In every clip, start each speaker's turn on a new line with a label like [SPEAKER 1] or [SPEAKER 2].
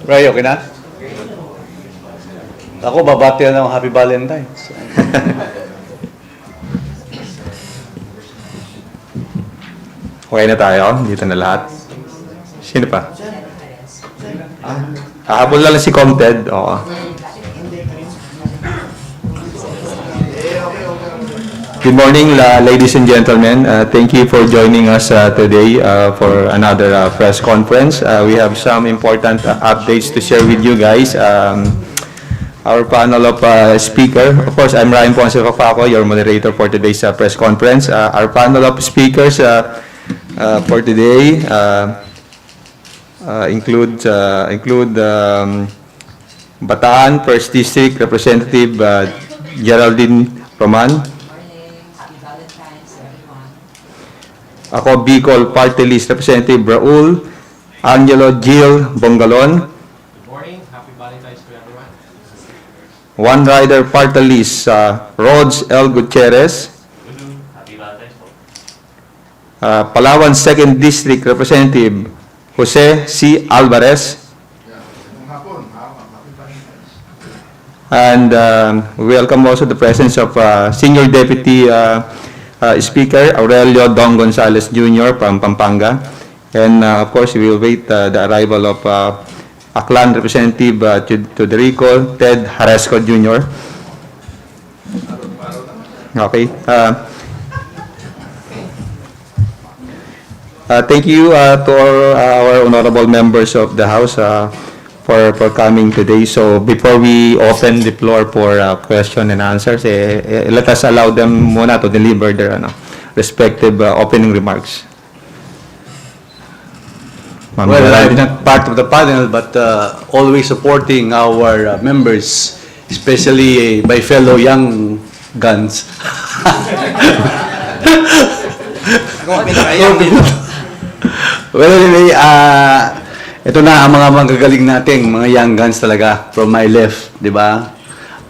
[SPEAKER 1] Ray, okay na? Ako, babati na ng Happy Valentine's. Okay na tayo? Dito na lahat? Sino pa? Habol lang si Comted. Oo. Good morning, ladies and gentlemen. Thank you for joining us today for another press conference. We have some important updates to share with you guys. Our panel of speaker, of course, I'm Ryan Ponce Fafaco, your moderator for today's press conference. Our panel of speakers for today include Bataan 1st District Representative Geraldine Roman. Ako, Bicol Party List Representative Raul Angelo Gil Bongalon.
[SPEAKER 2] Good morning. Happy Valentine's to everyone.
[SPEAKER 1] One Rider Party List Rods L. Gutierrez.
[SPEAKER 2] Happy Valentine's po.
[SPEAKER 1] Palawan 2nd District Representative Jose C. Alvarez. And we welcome also the presence of Senior Deputy Speaker Aurelio Dong Gonzales Jr. from Pampanga. And of course, we will wait the arrival of Aklan Representative Tuderico Ted Haresco Jr. Okay. Thank you to our honorable members of the House for coming today. So before we open the floor for question and answers, let us allow them muna to deliver their respective opening remarks.
[SPEAKER 3] Well, I'm not part of the panel, but always supporting our members, especially my fellow young guns. Well, anyway, ito na ang mga magagaling nating mga young guns talaga from my left, di ba?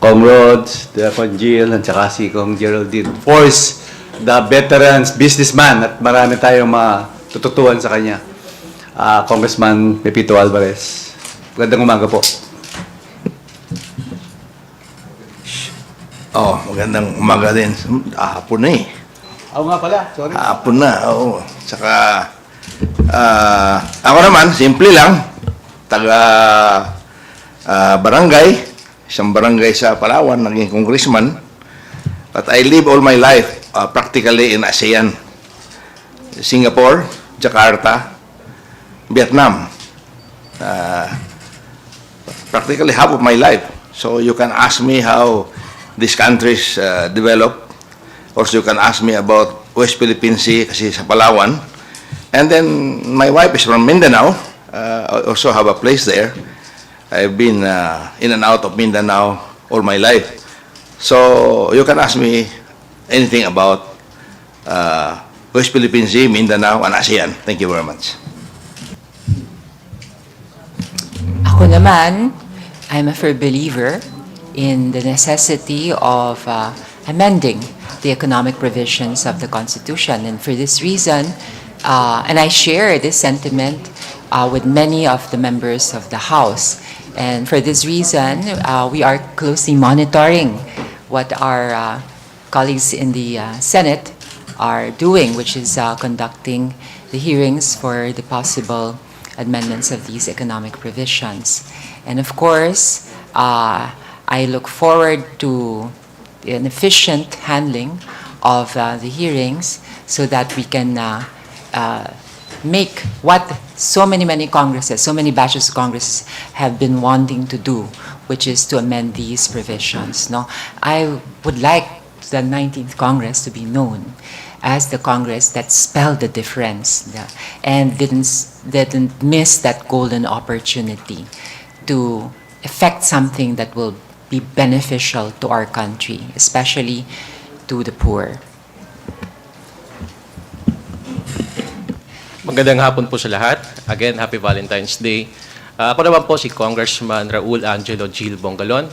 [SPEAKER 3] Kong Rhodes, Kong Jill, at saka si Kong Geraldine. Force, the veterans, businessman, at marami tayong matututuan sa kanya. Congressman Pepito Alvarez. Magandang umaga po.
[SPEAKER 4] Magandang umaga din. Hapon na eh.
[SPEAKER 3] Ako nga pala, sorry.
[SPEAKER 4] Hapon na, oo. Saka, ako naman, simple lang. Taga barangay, isang barangay sa Palawan, naging congressman. But I live all my life practically in ASEAN. Singapore, Jakarta, Vietnam. Practically half of my life. So you can ask me how these countries develop. Also, you can ask me about West Philippine Sea, kasi sa Palawan. And then, my wife is from Mindanao. I also have a place there. I've been in and out of Mindanao all my life. So, you can ask me anything about West Philippine Sea, Mindanao, and ASEAN. Thank you very much.
[SPEAKER 5] Ako naman, I'm a firm believer in the necessity of amending the economic provisions of the Constitution. And for this reason, and I share this sentiment with many of the members of the House. And for this reason, we are closely monitoring what our colleagues in the Senate are doing, which is conducting the hearings for the possible amendments of these economic provisions. And of course, I look forward to an efficient handling of the hearings so that we can make what so many Congresses, so many batches of Congress have been wanting to do, which is to amend these provisions. No, I would like the 19th Congress to be known as the Congress that spelled the difference and didn't miss that golden opportunity to effect something that will be beneficial to our country, especially to the poor.
[SPEAKER 2] Magandang hapon po sa lahat. Again, Happy Valentine's Day. Ako naman po si Congressman Raul Angelo Gil Bongalon,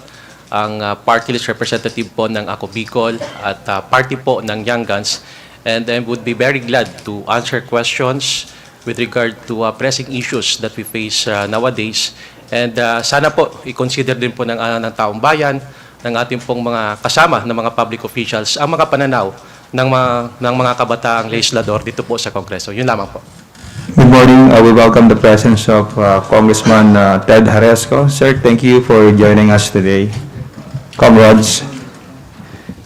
[SPEAKER 2] ang party list representative po ng Ako Bicol at party po ng Young Guns. And I would be very glad to answer questions with regard to pressing issues that we face nowadays. And sana po i-consider din po ng taong bayan, ng ating pong mga kasama ng mga public officials, ang mga pananaw ng mga kabataang legislador dito po sa Kongreso. Yun lamang po.
[SPEAKER 1] Good morning. We welcome the presence of Congressman Ted Haresco. Sir, thank you for joining us today. Comrades.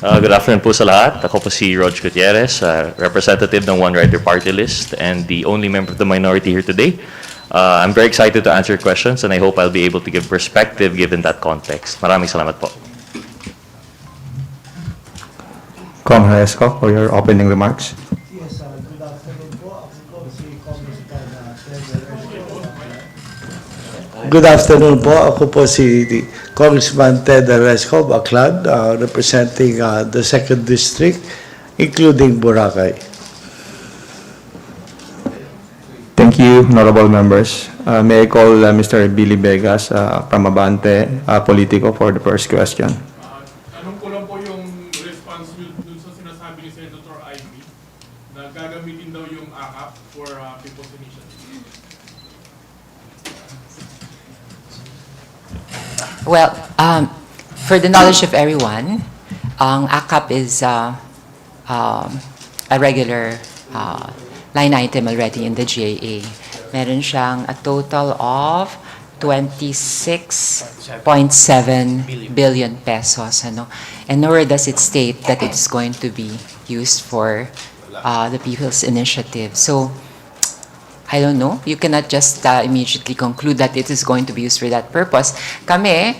[SPEAKER 6] Good afternoon po sa lahat. Ako po si Rog Gutierrez, representative ng One Rider Party List and the only member of the minority here today. I'm very excited to answer questions and I hope I'll be able to give perspective given that context. Maraming salamat po.
[SPEAKER 1] Comrade Haresco for your opening remarks.
[SPEAKER 7] Yes, good afternoon po. Ako po si Congressman Ted Haresco. Good afternoon po. Ako po si Congressman Ted Haresco, Baclan, representing the 2nd District, including Boracay.
[SPEAKER 1] Thank you, honorable members. May I call Mr. Billy Vegas from Abante Politico for the first question.
[SPEAKER 8] Anong ko lang po yung response nyo dun sa sinasabi ni Senator Ivy na gagamitin daw yung AKAP for People's Initiative?
[SPEAKER 5] Well, for the knowledge of everyone, ang ACAP is a regular line item already in the GAA. Meron siyang a total of 26.7 billion pesos. Ano? And nowhere does it state that it is going to be used for the People's Initiative. So, I don't know. You cannot just immediately conclude that it is going to be used for that purpose. Kami,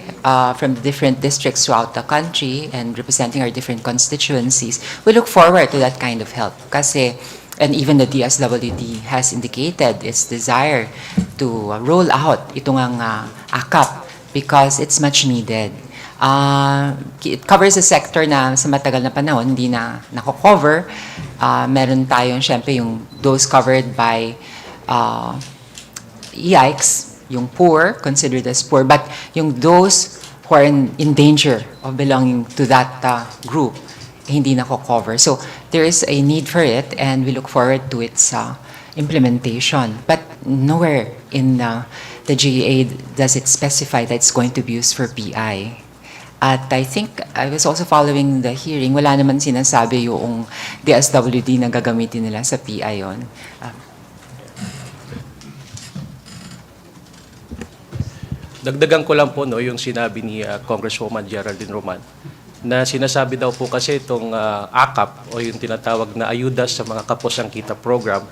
[SPEAKER 5] from the different districts throughout the country and representing our different constituencies, we look forward to that kind of help. Kasi, and even the DSWD has indicated its desire to roll out itong ang AKAP because it's much needed. It covers a sector na sa matagal na panahon hindi na nako-cover. Meron tayong, syempre, yung those covered by AICS, yung poor, considered as poor, but yung those who are in danger of belonging to that group, hindi nako-cover. So there is a need for it and we look forward to its implementation. But nowhere in the GAA does it specify that it's going to be used for PI. At I think I was also following the hearing, wala naman sinasabi yung DSWD na gagamitin nila sa PI yon.
[SPEAKER 2] Dagdagan ko lang po yung sinabi ni Congresswoman Geraldine Roman na sinasabi daw po kasi itong AKAP o yung tinatawag na ayuda sa mga kapos ang kita program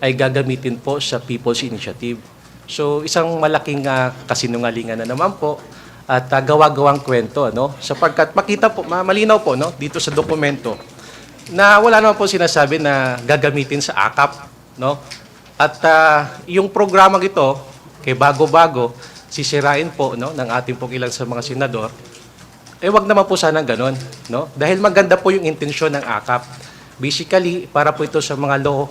[SPEAKER 2] ay gagamitin po sa People's Initiative. So isang malaking kasinungalingan na naman po at gawa-gawang kwento, no? Sapagkat makita po, malinaw po, no, dito sa dokumento na wala naman po sinasabi na gagamitin sa AKAP, no? At yung programang ito, kay bago-bago, sisirain po, no, ng ating pong ilang sa mga senador, wag naman po sanang ganon, no? Dahil maganda po yung intensyon ng AKAP. Basically, para po ito sa mga low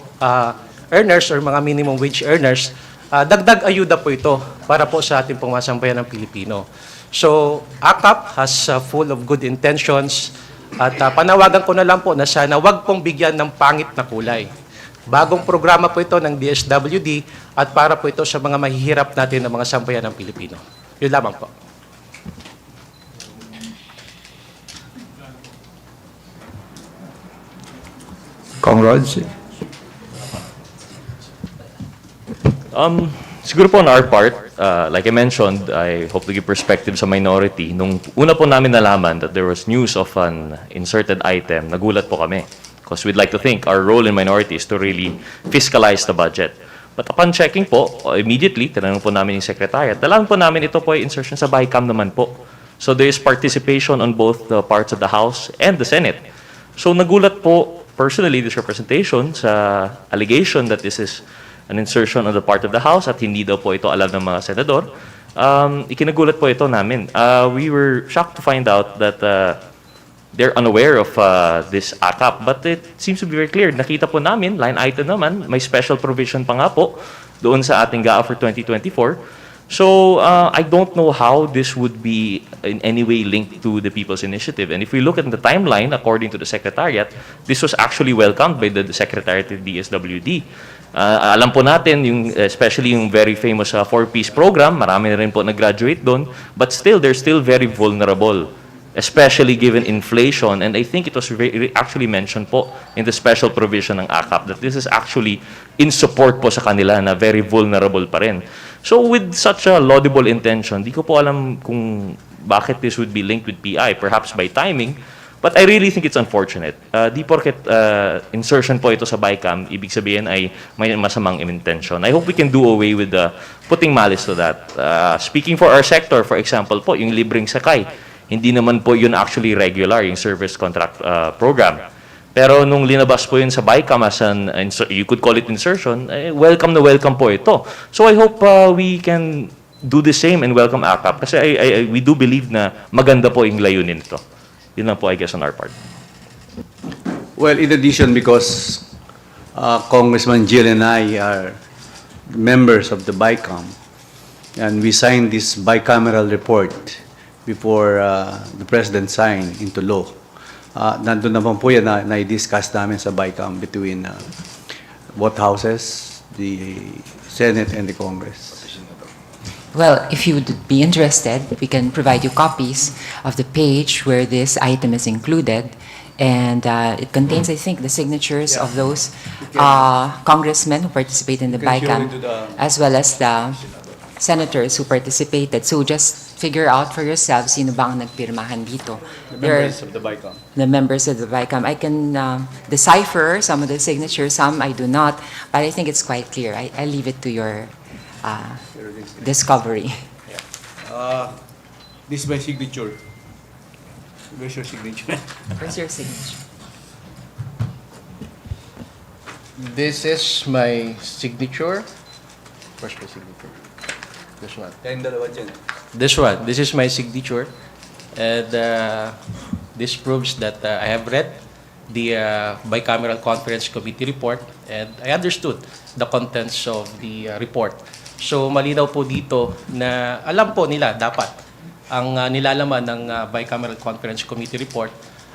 [SPEAKER 2] earners or mga minimum wage earners, dagdag ayuda po ito para po sa ating pong masambayan ng Pilipino. So, AKAP has full of good intentions at panawagan ko na lang po na sana wag pong bigyan ng pangit na kulay. Bagong programa po ito ng DSWD at para po ito sa mga mahihirap natin ng mga sambayan ng Pilipino. Yun lamang po.
[SPEAKER 1] Kong Rods?
[SPEAKER 6] Siguro po on our part, like I mentioned, I hope to give perspective sa minority. Nung una po namin nalaman that there was news of an inserted item, nagulat po kami. Because we'd like to think our role in minority is to really fiscalize the budget. But upon checking po, immediately, tinanong po namin yung secretariat, nalaman po namin ito po ay insertion sa BICAM naman po. So there is participation on both the parts of the House and the Senate. So nagulat po personally this representation sa allegation that this is an insertion on the part of the House at hindi daw po ito alam ng mga senador. Ikinagulat po ito namin. We were shocked to find out that they're unaware of this AKAP, but it seems to be very clear. Nakita po namin, line item naman, may special provision pa nga po doon sa ating GAA for 2024. So I don't know how this would be in any way linked to the People's Initiative. And if we look at the timeline, according to the Secretariat, this was actually welcomed by the Secretariat of DSWD. Alam po natin, especially yung very famous 4-piece program, marami na rin po nag-graduate doon, but still, they're still very vulnerable, especially given inflation. And I think it was actually mentioned po in the special provision ng AKAP that this is actually in support po sa kanila na very vulnerable pa rin. So with such a laudable intention, di ko po alam kung bakit this would be linked with PI, perhaps by timing, but I really think it's unfortunate. Di porket insertion po ito sa BICAM, ibig sabihin ay may masamang intention. I hope we can do away with putting malice to that. Speaking for our sector, for example po, yung libreng sakay, hindi naman po yun actually regular, yung service contract program. Pero nung linabas po yun sa BICAM as you could call it insertion, welcome na welcome po ito. So I hope we can do the same and welcome AKAP kasi we do believe na maganda po yung layunin ito. Yun lang po, I guess, on our part.
[SPEAKER 3] Well, in addition, because Congressman Jill and I are members of the BICAM, and we signed this bicameral report before the President signed into law. Nandun naman po yan na i-discuss namin sa BICAM between both houses, the Senate and the Congress.
[SPEAKER 5] Well, if you would be interested, we can provide you copies of the page where this item is included. And it contains, I think, the signatures of those congressmen who participate in the BICAM, as well as the senators who participated. So just figure out for yourselves sino ba ang nagpirmahan dito.
[SPEAKER 3] The members of the BICAM.
[SPEAKER 5] The members of the BICAM. I can decipher some of the signatures, some I do not, but I think it's quite clear. I leave it to your discovery.
[SPEAKER 9] This is my signature. Where's your signature?
[SPEAKER 5] What's your signature?
[SPEAKER 2] This is my signature. Where's my signature? This one. This one. This is my signature. And this proves that I have read the bicameral conference committee report and I understood the contents of the report. So malinaw po dito na alam po nila dapat ang nilalaman ng bicameral conference committee report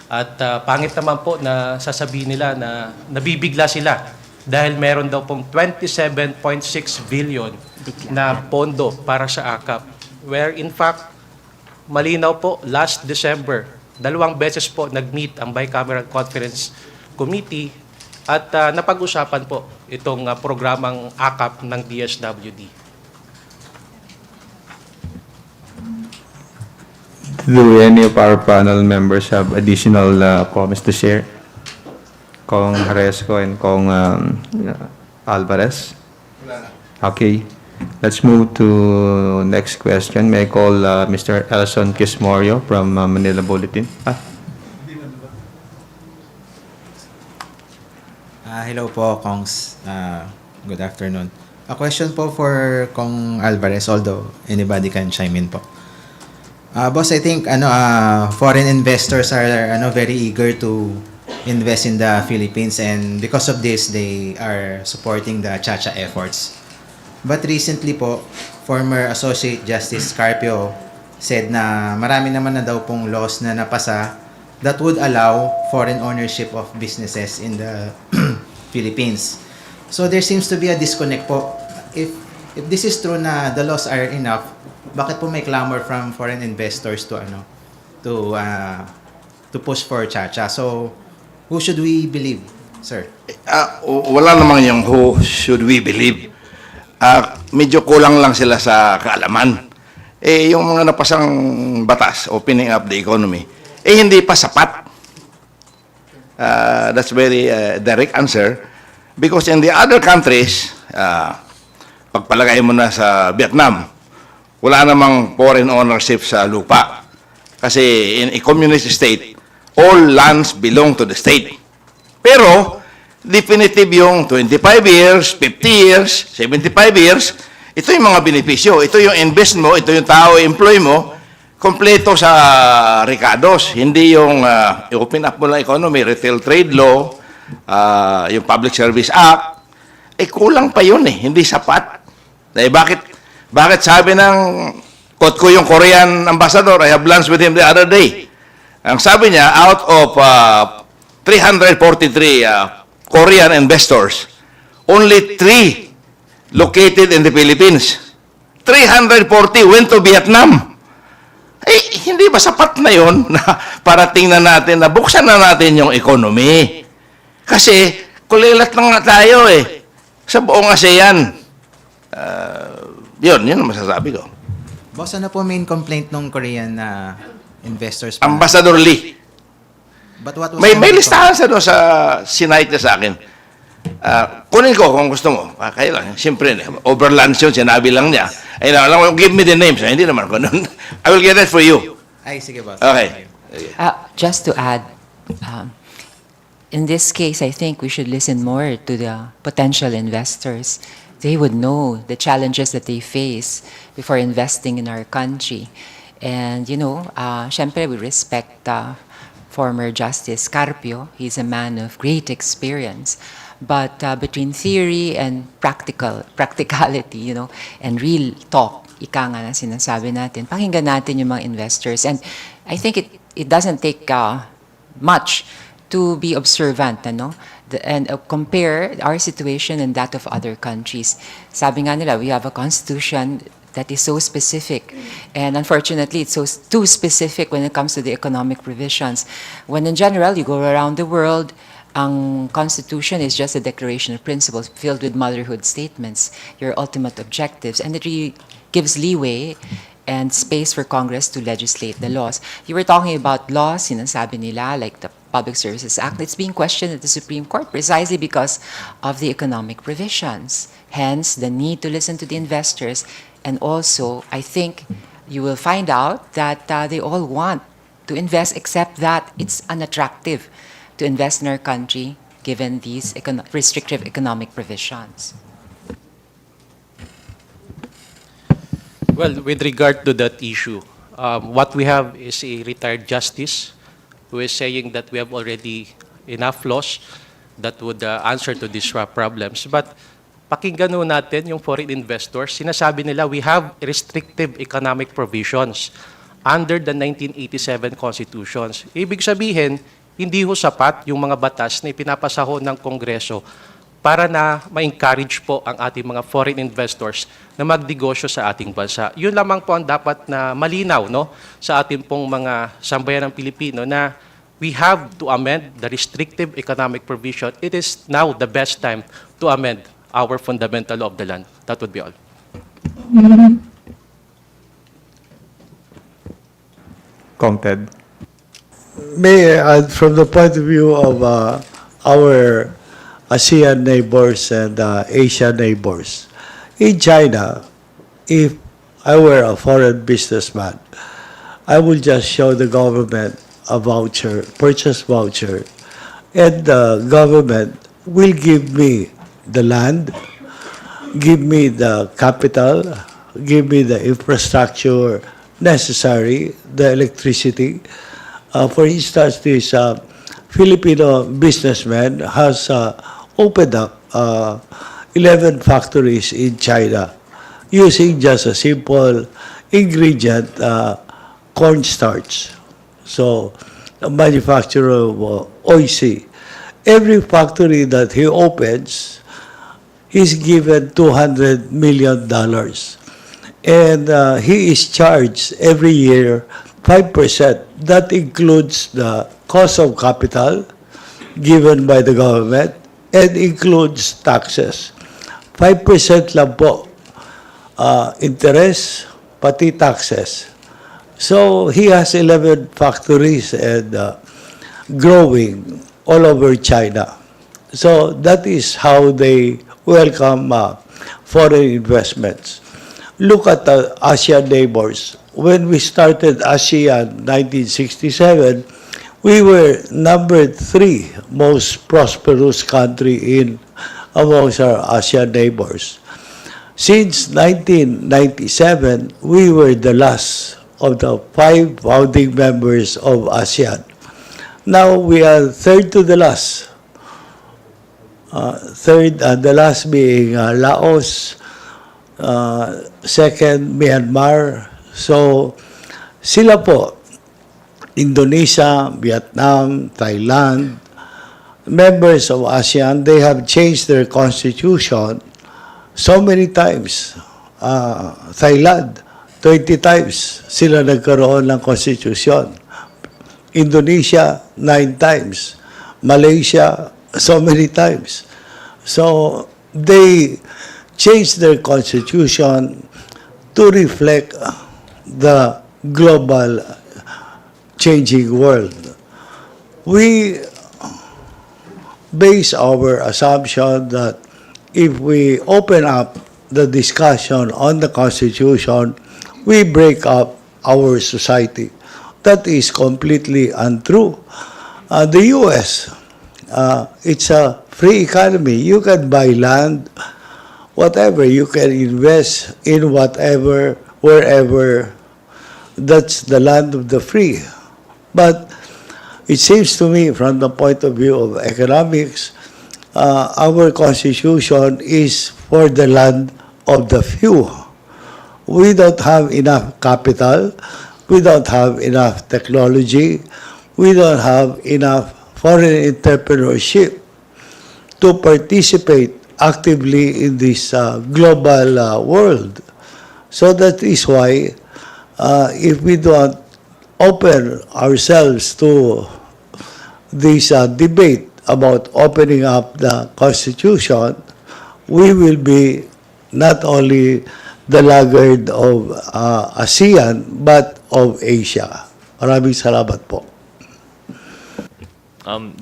[SPEAKER 2] at pangit naman po na sasabihin nila na nabibigla sila dahil meron daw pong 27.6 billion na pondo para sa AKAP, where in fact malinaw po last December 2 beses po nag-meet ang bicameral conference committee at napag-usapan po itong programang AKAP ng DSWD.
[SPEAKER 1] Do any of our panel members have additional comments to share? Kong Haresco and Kong Alvarez? Okay. Let's move to next question. May I call Mr. Elson Kismorio from Manila Bulletin?
[SPEAKER 10] Hello po, Kongs. Good afternoon. A question po for Kong Alvarez, although anybody can chime in po. Boss, I think foreign investors are very eager to invest in the Philippines, and because of this, they are supporting the Chacha efforts. But recently po, former Associate Justice Carpio said na marami naman na daw pong laws na napasa that would allow foreign ownership of businesses in the Philippines. So there seems to be a disconnect po. If this is true na the laws are enough, bakit po may clamor from foreign investors to push for Chacha? So who should we believe? Sir.
[SPEAKER 4] Wala namang yung who should we believe. Medyo kulang lang sila sa kaalaman. Yung mga napasang batas, opening up the economy, hindi pa sapat. That's very direct answer. Because in the other countries, pagpalagay mo na sa Vietnam, wala namang foreign ownership sa lupa. Kasi in a communist state, all lands belong to the state. Pero, definitive yung 25 years, 50 years, 75 years, ito yung mga benepisyo. Ito yung invest mo, ito yung tao employ mo, kompleto sa recados. Hindi yung open up mo lang economy, retail trade law, yung Public Service Act, kulang pa yun hindi sapat. Dahil bakit sabi ng quote ko yung Korean ambassador, I have lunch with him the other day. Ang sabi niya, out of 343 Korean investors, only 3 located in the Philippines. 340 went to Vietnam. Hindi ba sapat na yon na para tingnan natin na buksan na natin yung economy? Kasi kulilat lang nga tayo sa buong ASEAN. Yun ang masasabi ko.
[SPEAKER 10] Boss, ano po main complaint ng Korean investors?
[SPEAKER 4] Ambassador Lee.
[SPEAKER 10] But what was
[SPEAKER 4] May
[SPEAKER 10] the main
[SPEAKER 4] listahan sa doon sa sinite niya sa akin. Kunin ko kung gusto mo. Kaya lang, siyempre, overlands yun, sinabi lang niya. Give me the names. Hindi naman ko nun. I will get that for you.
[SPEAKER 10] Ay, sige boss.
[SPEAKER 4] Okay.
[SPEAKER 5] Just to add, in this case, I think we should listen more to the potential investors. They would know the challenges that they face before investing in our country. And, syempre, we respect former Justice Carpio. He's a man of great experience. But between theory and practicality, and real talk, ika nga na sinasabi natin, pakinggan natin yung mga investors. And I think it doesn't take much to be observant, and compare our situation and that of other countries. Sabi nga nila, we have a constitution that is so specific. And unfortunately, it's too specific when it comes to the economic provisions. When in general, you go around the world, ang Constitution is just a declaration of principles filled with motherhood statements, your ultimate objectives, and it really gives leeway and space for Congress to legislate the laws. You were talking about laws, sinasabi nila, like the Public Services Act. It's being questioned at the Supreme Court precisely because of the economic provisions. Hence, the need to listen to the investors. And also, I think you will find out that they all want to invest, except that it's unattractive to invest in our country given these restrictive economic provisions.
[SPEAKER 2] Well, with regard to that issue, what we have is a retired justice who is saying that we have already enough laws that would answer to these problems. But pakinggan ho natin yung foreign investors. Sinasabi nila we have restrictive economic provisions under the 1987 constitutions. Ibig sabihin, hindi ho sapat yung mga batas na ipinapasa ho ng Kongreso para na ma-encourage po ang ating mga foreign investors na magnegosyo sa ating bansa. Yun lamang po ang dapat na malinaw sa ating pong mga sambayan ng Pilipino na we have to amend the restrictive economic provision. It is now the best time to amend our fundamental law of the land. That would be all.
[SPEAKER 1] Ted.
[SPEAKER 7] May I add, from the point of view of our ASEAN neighbors and Asian neighbors, in China, if I were a foreign businessman, I would just show the government a voucher, purchase voucher, and the government will give me the land, give me the capital, give me the infrastructure necessary, the electricity. For instance, this Filipino businessman has opened up 11 factories in China using just a simple ingredient, cornstarch. So, a manufacturer of OIC. Every factory that he opens, he's given $200 million. And he is charged every year 5%. That includes the cost of capital, given by the government and includes taxes. 5% lang po interest, pati taxes. So he has 11 factories and growing all over China. So that is how they welcome foreign investments. Look at the ASEAN neighbors. When we started ASEAN 1967, we were number 3 most prosperous country amongst our ASEAN neighbors. Since 1997, we were the last of the 5 founding members of ASEAN. Now we are third to the last. The last being Laos, second Myanmar. So sila po, Indonesia, Vietnam, Thailand, members of ASEAN, they have changed their constitution so many times. Thailand, 20 times sila nagkaroon ng constitution. Indonesia, 9 times. Malaysia, so many times. So they changed their constitution to reflect the global changing world. We base our assumption that if we open up the discussion on the Constitution, we break up our society. That is completely untrue. The U.S., it's a free economy. You can buy land, whatever. You can invest in whatever, wherever. That's the land of the free. But it seems to me, from the point of view of economics, our Constitution is for the land of the few. We don't have enough capital. We don't have enough technology. We don't have enough foreign entrepreneurship to participate actively in this global world. So that is why if we don't open ourselves to this debate about opening up the Constitution, we will be not only the laggard of ASEAN, but of Asia. Maraming salamat po.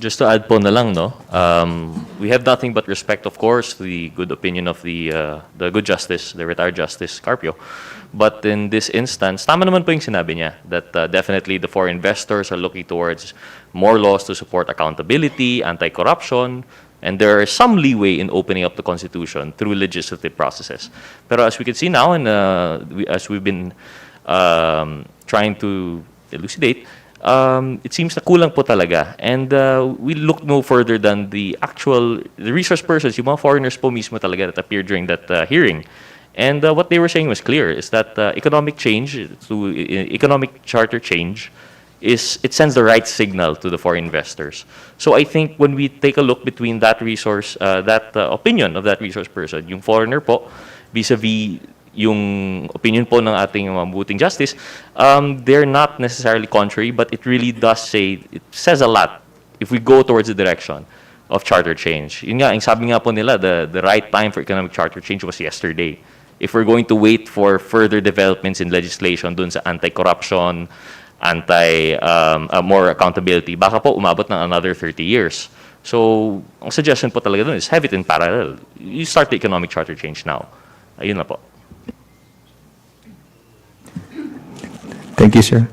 [SPEAKER 6] Just to add po na lang, no? We have nothing but respect, of course, to the good opinion of the good justice, the retired Justice Carpio. But in this instance, tama naman po yung sinabi niya that definitely the foreign investors are looking towards more laws to support accountability, anti-corruption, and there is some leeway in opening up the Constitution through legislative processes. Pero as we can see now, and as we've been trying to elucidate, it seems na kulang po talaga. And we look no further than the resource persons, yung mga foreigners po mismo talaga that appeared during that hearing. And what they were saying was clear, is that economic charter change, it sends the right signal to the foreign investors. So I think when we take a look between that opinion of that resource person, yung foreigner po, vis-a-vis yung opinion po ng ating mabuting justice, they're not necessarily contrary, but it really does it says a lot if we go towards the direction of charter change. Yun nga, yung sabi nga po nila, the right time for economic charter change was yesterday. If we're going to wait for further developments in legislation dun sa anti-corruption, more accountability, baka po umabot ng another 30 years. So, ang suggestion po talaga dun is have it in parallel. You start the economic charter change now. Ayun na po.
[SPEAKER 1] Thank you, sir.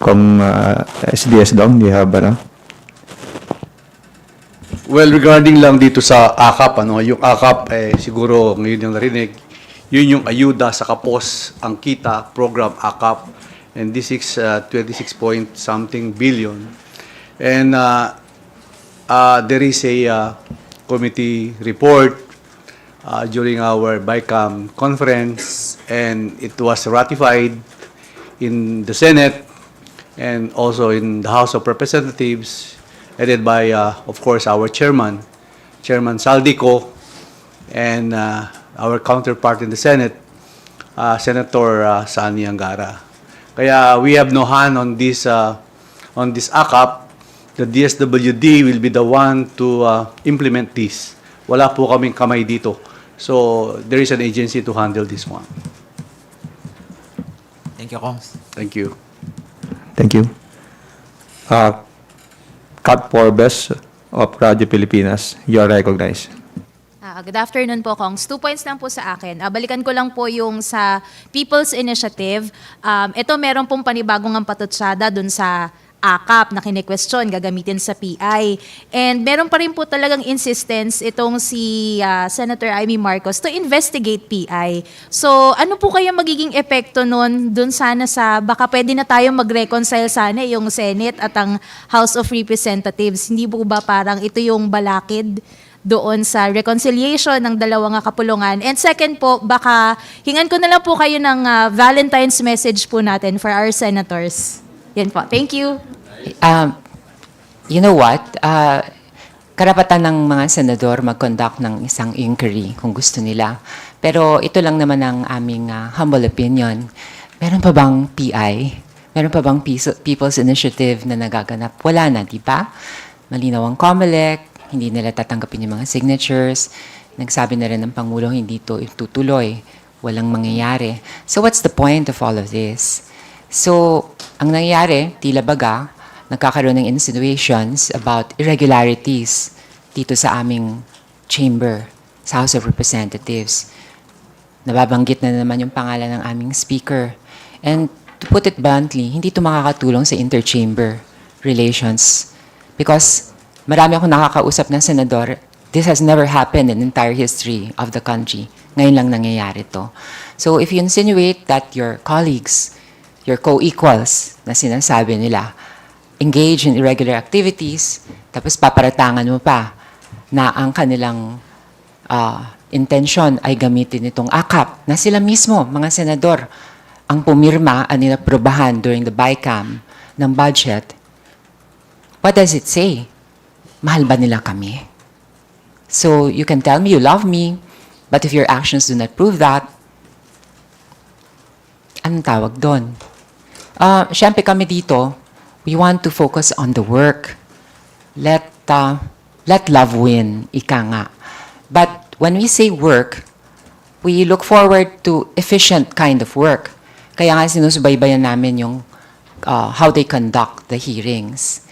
[SPEAKER 1] SDS Dong, do you have
[SPEAKER 3] Well, regarding lang dito sa AKAP, yung AKAP, siguro ngayon yung narinig, yun yung ayuda sa kapos ang kita program AKAP, and this is 26 point something billion. And there is a committee report during our BICAM conference, and it was ratified in the Senate and also in the House of Representatives, headed by, of course, our Chairman Saldico, and our counterpart in the Senate, Senator Sani Angara. Kaya we have no hand on this AKAP, the DSWD will be the one to implement this. Wala po kaming kamay dito. So, there is an agency to handle this one.
[SPEAKER 10] Thank you, Kongs.
[SPEAKER 3] Thank you.
[SPEAKER 1] Thank you. Kat Forbes of Radio Pilipinas, you are recognized.
[SPEAKER 11] Good afternoon po, Kongs. 2 points lang po sa akin. Balikan ko lang po yung sa People's Initiative. Ito meron pong panibagong ang patutsada dun sa AKAP na kine-question, gagamitin sa PI. And meron pa rin po talagang insistence itong si Senator Amy Marcos to investigate PI. So ano po kaya magiging epekto nun dun sana sa baka pwede na tayong mag-reconcile sana yung Senate at ang House of Representatives? Hindi po ba parang ito yung balakid doon sa reconciliation ng dalawang kapulungan? And second po, baka hingan ko na lang po kayo ng Valentine's message po natin for our senators. Yan po. Thank you.
[SPEAKER 5] You know what? Karapatan ng mga senador mag-conduct ng isang inquiry kung gusto nila. Pero ito lang naman ang aming humble opinion. Meron pa bang PI? Meron pa bang People's Initiative na nagaganap? Wala na, di ba? Malinaw ang COMELEC, hindi nila tatanggapin yung mga signatures. Nagsabi na rin ng Pangulo, hindi ito itutuloy. Walang mangyayari. So what's the point of all of this? So, ang nangyayari, tila baga, nagkakaroon ng insinuations about irregularities dito sa aming chamber, sa House of Representatives. Nababanggit na naman yung pangalan ng aming speaker. And to put it bluntly, hindi ito makakatulong sa interchamber relations. Because marami akong nakakausap ng senador, this has never happened in the entire history of the country. Ngayon lang nangyayari to. So if you insinuate that your colleagues, your co-equals na sinasabi nila, engage in irregular activities, tapos paparatangan mo pa na ang kanilang intention ay gamitin itong AKAP, na sila mismo, mga senador, ang pumirma at ninaprobahan during the BICAM ng budget, what does it say? Mahal ba nila kami? So you can tell me you love me, but if your actions do not prove that, anong tawag doon? Siyempre kami dito, we want to focus on the work. Let love win, ika nga. But when we say work, we look forward to efficient kind of work. Kaya nga sinusubaybayan namin yung how they conduct the hearings.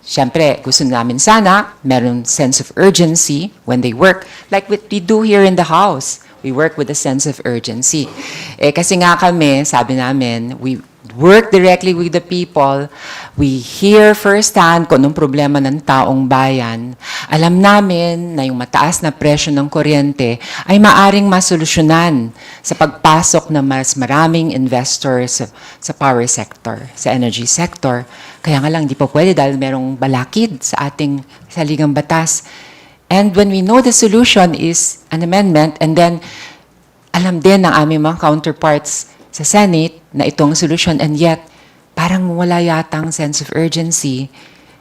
[SPEAKER 5] Siyempre, gusto namin sana, meron sense of urgency when they work, like what we do here in the House. We work with a sense of urgency. Kasi nga kami, sabi namin, we work directly with the people. We hear firsthand kung anong problema ng taong bayan. Alam namin na yung mataas na presyo ng kuryente ay maaring masolusyonan sa pagpasok ng mas maraming investors sa power sector, sa energy sector. Kaya nga lang, di pa pwede dahil merong balakid sa ating saligang batas. And when we know the solution is an amendment, and then alam din ng aming mga counterparts sa Senate na itong solution, and yet parang wala yatang sense of urgency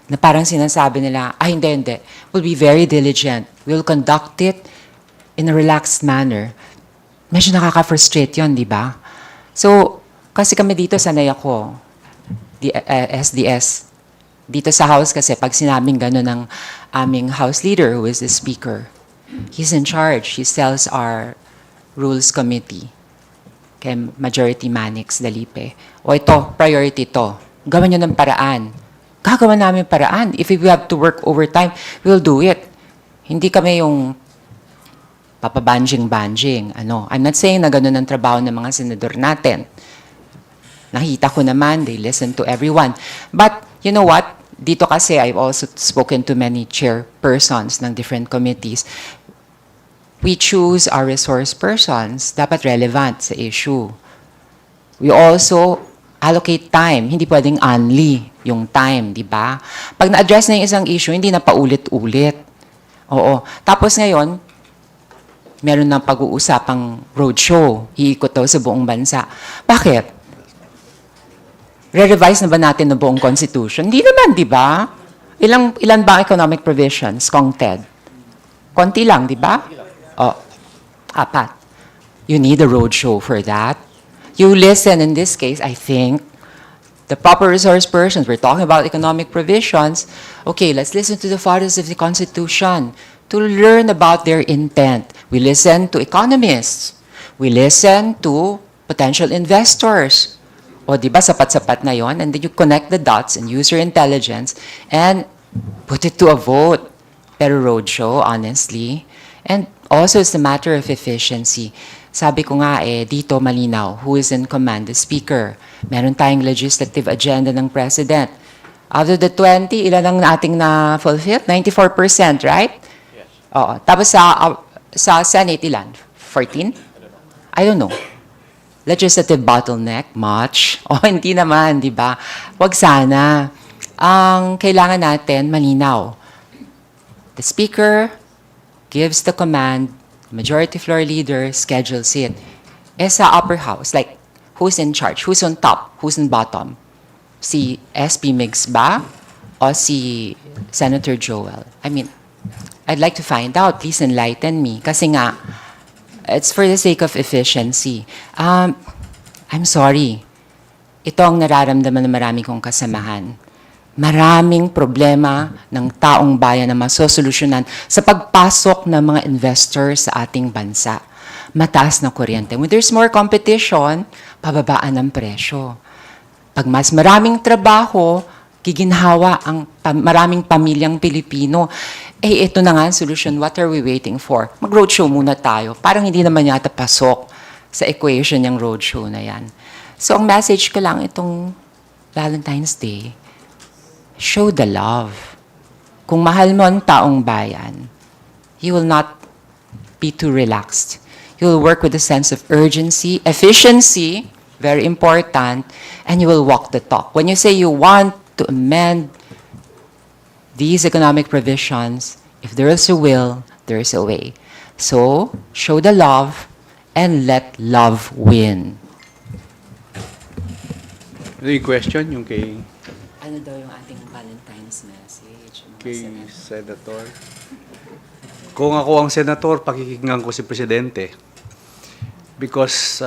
[SPEAKER 5] na parang sinasabi nila, hindi. We'll be very diligent. We'll conduct it in a relaxed manner. Medyo nakaka-frustrate yun, di ba? So, kasi kami dito, sanay ako, SDS. Dito sa House kasi, pag sinabing gano'n ng aming House Leader, who is the Speaker, he's in charge. He tells our Rules Committee, kay Majority Manix Dalipe, o ito, priority to. Gawan nyo ng paraan. Gagawa namin paraan. If we have to work overtime, we'll do it. Hindi kami yung papabanjing-banjing. I'm not saying na gano'n ang trabaho ng mga senador natin. Nakita ko naman, they listen to everyone. But, you know what? Dito kasi, I've also spoken to many chairpersons ng different committees. We choose our resource persons, dapat relevant sa issue. We also allocate time. Hindi pwedeng only yung time, di ba? Pag na-address na yung isang issue, hindi na paulit-ulit. Oo. Tapos ngayon, meron ng pag-uusapang roadshow. Iikot daw sa buong bansa. Bakit? Re-revise na ba natin ang buong Constitution? Hindi naman, di ba? Ilan ba ang economic provisions, Kong Ted? Konti lang, di ba? O, 4. You need a roadshow for that. You listen, in this case, I think, the proper resource persons, we're talking about economic provisions, okay, let's listen to the fathers of the Constitution to learn about their intent. We listen to economists. We listen to potential investors. O, di ba, sapat-sapat na yon? And then you connect the dots and use your intelligence and put it to a vote. Pero roadshow, honestly. And also, it's a matter of efficiency. Sabi ko nga dito malinaw, who is in command? The Speaker. Meron tayong legislative agenda ng President. Out of the 20, ilan ang ating na-fulfill? 94%, right? Yes. Oo. Tapos sa Senate, ilan? 14? I don't know. Legislative bottleneck, much? O hindi naman, di ba? Wag sana. Ang kailangan natin, malinaw. The Speaker gives the command, majority floor leader schedules it. Sa upper house, like, who's in charge? Who's on top? Who's on bottom? Si SP Migs ba? O si Senator Joel? I mean, I'd like to find out. Please enlighten me. Kasi nga, it's for the sake of efficiency. I'm sorry. Ito ang nararamdaman ng marami kong kasamahan. Maraming problema ng taong bayan na masosolusyonan sa pagpasok ng mga investors sa ating bansa. Mataas na kuryente. When there's more competition, pababaan ang presyo. Pag mas maraming trabaho, giginhawa ang maraming pamilyang Pilipino. Ito na nga ang solution. What are we waiting for? Mag-roadshow muna tayo. Parang hindi naman yata pasok sa equation yung roadshow na yan. So, ang message ko lang itong Valentine's Day, show the love. Kung mahal mo ang taong bayan, you will not be too relaxed. You will work with a sense of urgency, efficiency, very important, and you will walk the talk. When you say you want to amend these economic provisions, if there is a will, there is a way. So, show the love and let love win.
[SPEAKER 3] Yung question, yung kay
[SPEAKER 5] Ano daw yung ating Valentine's message?
[SPEAKER 3] kay Senator. Kung ako ang Senator, pakikinggan ko si Presidente. Because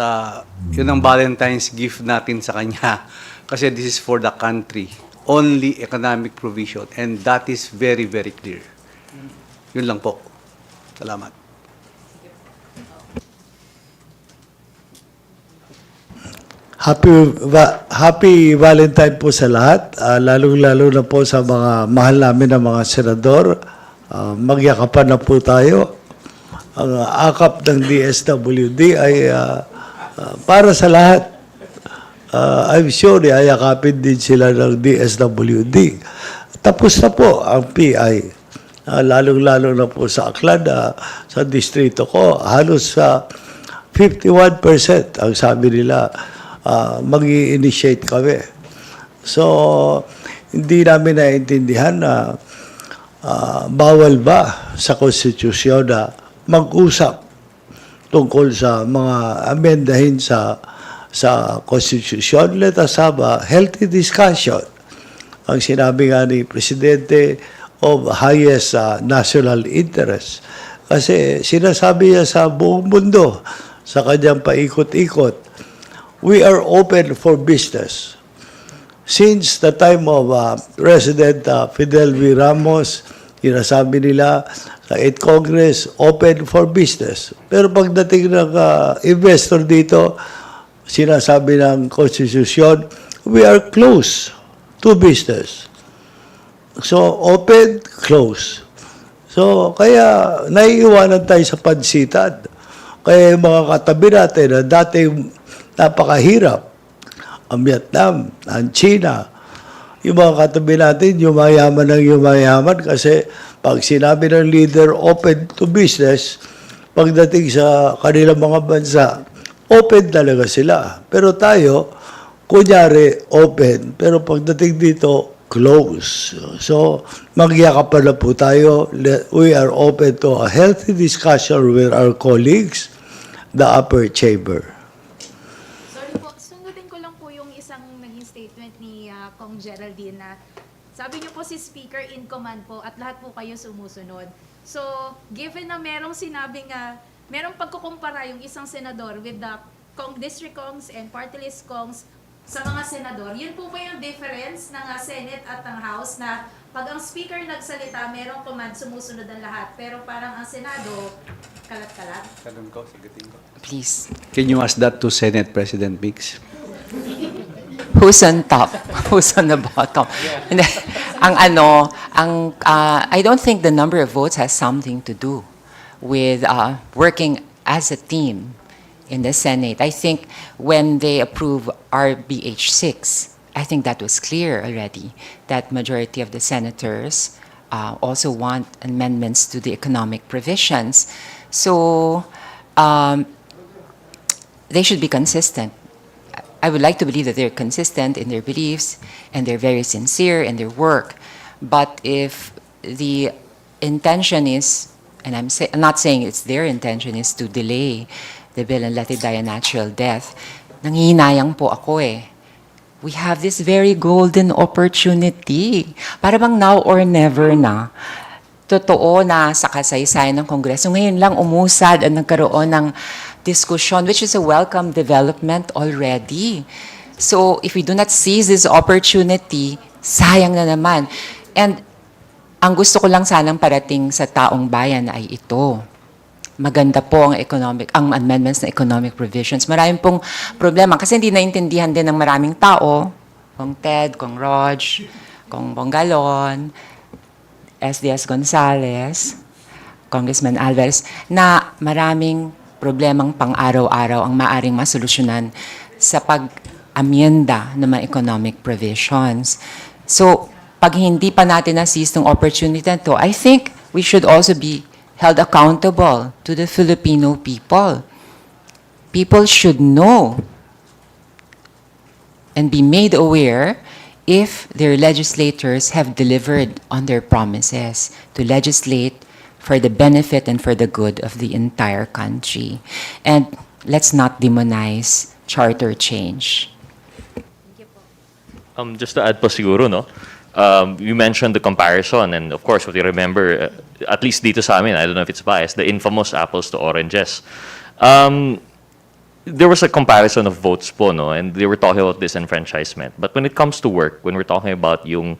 [SPEAKER 3] yun ang Valentine's gift natin sa kanya. Kasi this is for the country. Only economic provision. And that is very, very clear. Yun lang po. Salamat.
[SPEAKER 7] Happy Valentine po sa lahat, lalong-lalo na po sa mga mahal namin na mga senador. Magyakapan na po tayo. Ang akap ng DSWD ay para sa lahat. I'm sure ayakapin din sila ng DSWD. Tapos na po ang PI. Lalong-lalo na po sa Aklan, sa distrito ko, halos 51% ang sabi nila mag-i-initiate kami. So, hindi namin naintindihan na bawal ba sa konstitusyon na mag-usap tungkol sa mga amendahin sa konstitusyon. Let us have a healthy discussion. Ang sinabi nga ni Presidente of highest national interest. Kasi sinasabi niya sa buong mundo, sa kanyang paikot-ikot, we are open for business. Since the time of President Fidel V. Ramos, sinasabi nila sa 8th Congress, open for business. Pero pagdating ng investor dito, sinasabi ng Konstitusyon, we are close to business. So, open, close. So, kaya naiiwanan tayo sa pansitan. Kaya yung mga katabi natin na dating napakahirap, ang Vietnam, ang China, yung mga katabi natin, yumayaman ng yumayaman kasi pag sinabi ng leader open to business, pagdating sa kanilang mga bansa, open talaga sila. Pero tayo, kunyari open, pero pagdating dito, close. So, magyakapan na po tayo. We are open to a healthy discussion with our colleagues, the upper chamber.
[SPEAKER 11] Sorry po, sundin ko lang po yung isang naging statement ni Kong Geraldine na sabi niyo po si Speaker in command po at lahat po kayo sumusunod. So, given na merong sinabing, merong pagkukumpara yung isang senador with the District Kongs and Party List Kongs, sa mga senador. Yun po ba yung difference ng Senate at ng House na pag ang speaker nagsalita, merong command, sumusunod ang lahat. Pero parang ang Senado, kalat-kalat.
[SPEAKER 5] Please.
[SPEAKER 3] Can you ask that to Senate President Biggs?
[SPEAKER 5] Who's on top? Who's on the bottom? Hindi. I don't think the number of votes has something to do with working as a team in the Senate. I think when they approve RBH 6, I think that was clear already that majority of the senators also want amendments to the economic provisions. So they should be consistent. I would like to believe that they're consistent in their beliefs and they're very sincere in their work. But if the intention is, and I'm not saying it's their intention, is to delay the bill and let it die a natural death, nanghihinayang po ako eh. We have this very golden opportunity. Para bang now or never na. Totoo na sa kasaysayan ng Kongreso, ngayon lang umusad at nagkaroon ng diskusyon, which is a welcome development already. So if we do not seize this opportunity, sayang na naman. And ang gusto ko lang sanang parating sa taong bayan ay ito. Maganda po ang amendments na economic provisions. Maraming pong problema kasi hindi naintindihan din ng maraming tao, Kong Ted, Kong Rog, Kong Bongalon, SDS Gonzales, Congressman Alvarez, na maraming problemang pang-araw-araw ang maaring masolusyonan sa pag-amyenda ng mga economic provisions. So, pag hindi pa natin na-seize ng opportunity na to, I think we should also be held accountable to the Filipino people. People should know and be made aware if their legislators have delivered on their promises to legislate for the benefit and for the good of the entire country. And let's not demonize charter change.
[SPEAKER 6] Just to add po siguro, no? You mentioned the comparison, and of course, what you remember, at least dito sa amin, I don't know if it's biased, the infamous apples to oranges. There was a comparison of votes po, no? And they were talking about disenfranchisement. But when it comes to work, when we're talking about yung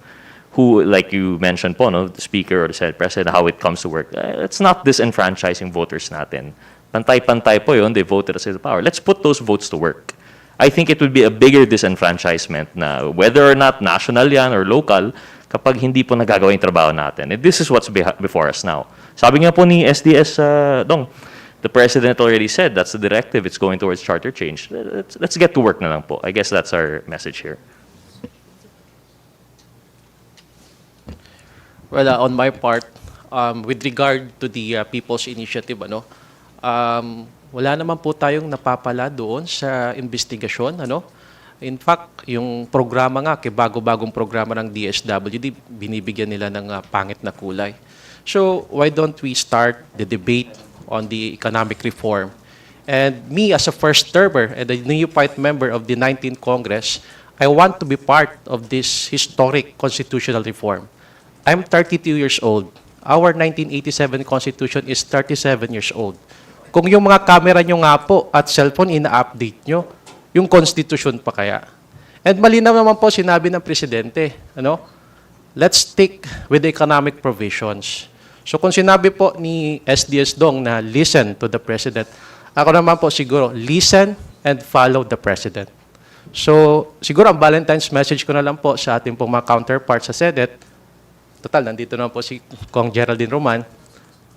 [SPEAKER 6] who, like you mentioned po, no, the Speaker or the Senate President, how it comes to work, it's not disenfranchising voters natin. Pantay-pantay po yun, they voted us into power. Let's put those votes to work. I think it would be a bigger disenfranchisement na whether or not national yan or local kapag hindi po nagagawa yung trabaho natin. And this is what's before us now. Sabi nga po ni SDS Dong, the President already said that's the directive, it's going towards charter change. Let's get to work na lang po. I guess that's our message here.
[SPEAKER 2] Well, on my part, with regard to the People's Initiative, wala naman po tayong napapala doon sa investigasyon. In fact, yung programa nga, bago-bagong programa ng DSWD, binibigyan nila ng pangit na kulay. So, why don't we start the debate on the economic reform? And me, as a first-termer and a neophyte member of the 19th Congress, I want to be part of this historic constitutional reform. I'm 32 years old. Our 1987 Constitution is 37 years old. Kung yung mga camera nyo nga po at cellphone ina-update nyo, yung Constitution pa kaya? And malinaw naman po sinabi ng Presidente, let's stick with the economic provisions. So kung sinabi po ni SDS Dong na listen to the President, ako naman po siguro, listen and follow the President. So siguro ang Valentine's message ko na lang po sa ating pong mga counterparts sa Senate, total, nandito naman po si Kong Geraldine Roman,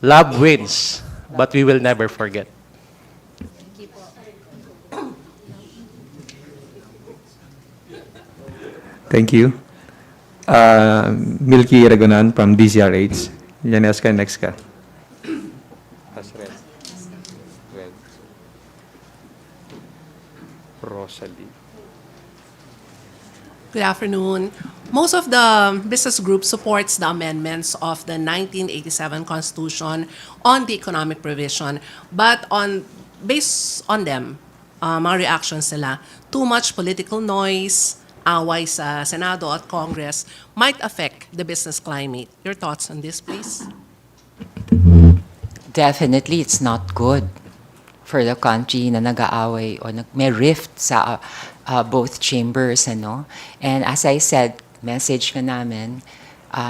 [SPEAKER 2] love wins, but we will never forget.
[SPEAKER 1] Thank you. Milky Ragunan from DZRH. Yanes ka, next ka. Rosalie.
[SPEAKER 12] Good afternoon. Most of the business group supports the amendments of the 1987 Constitution on the economic provision, but based on them, mga reactions nila, too much political noise, away sa Senado at Congress might affect the business climate. Your thoughts on this, please?
[SPEAKER 5] Definitely, it's not good for the country na nag-aaway o may rift sa both chambers, ano. And as I said, message ka namin,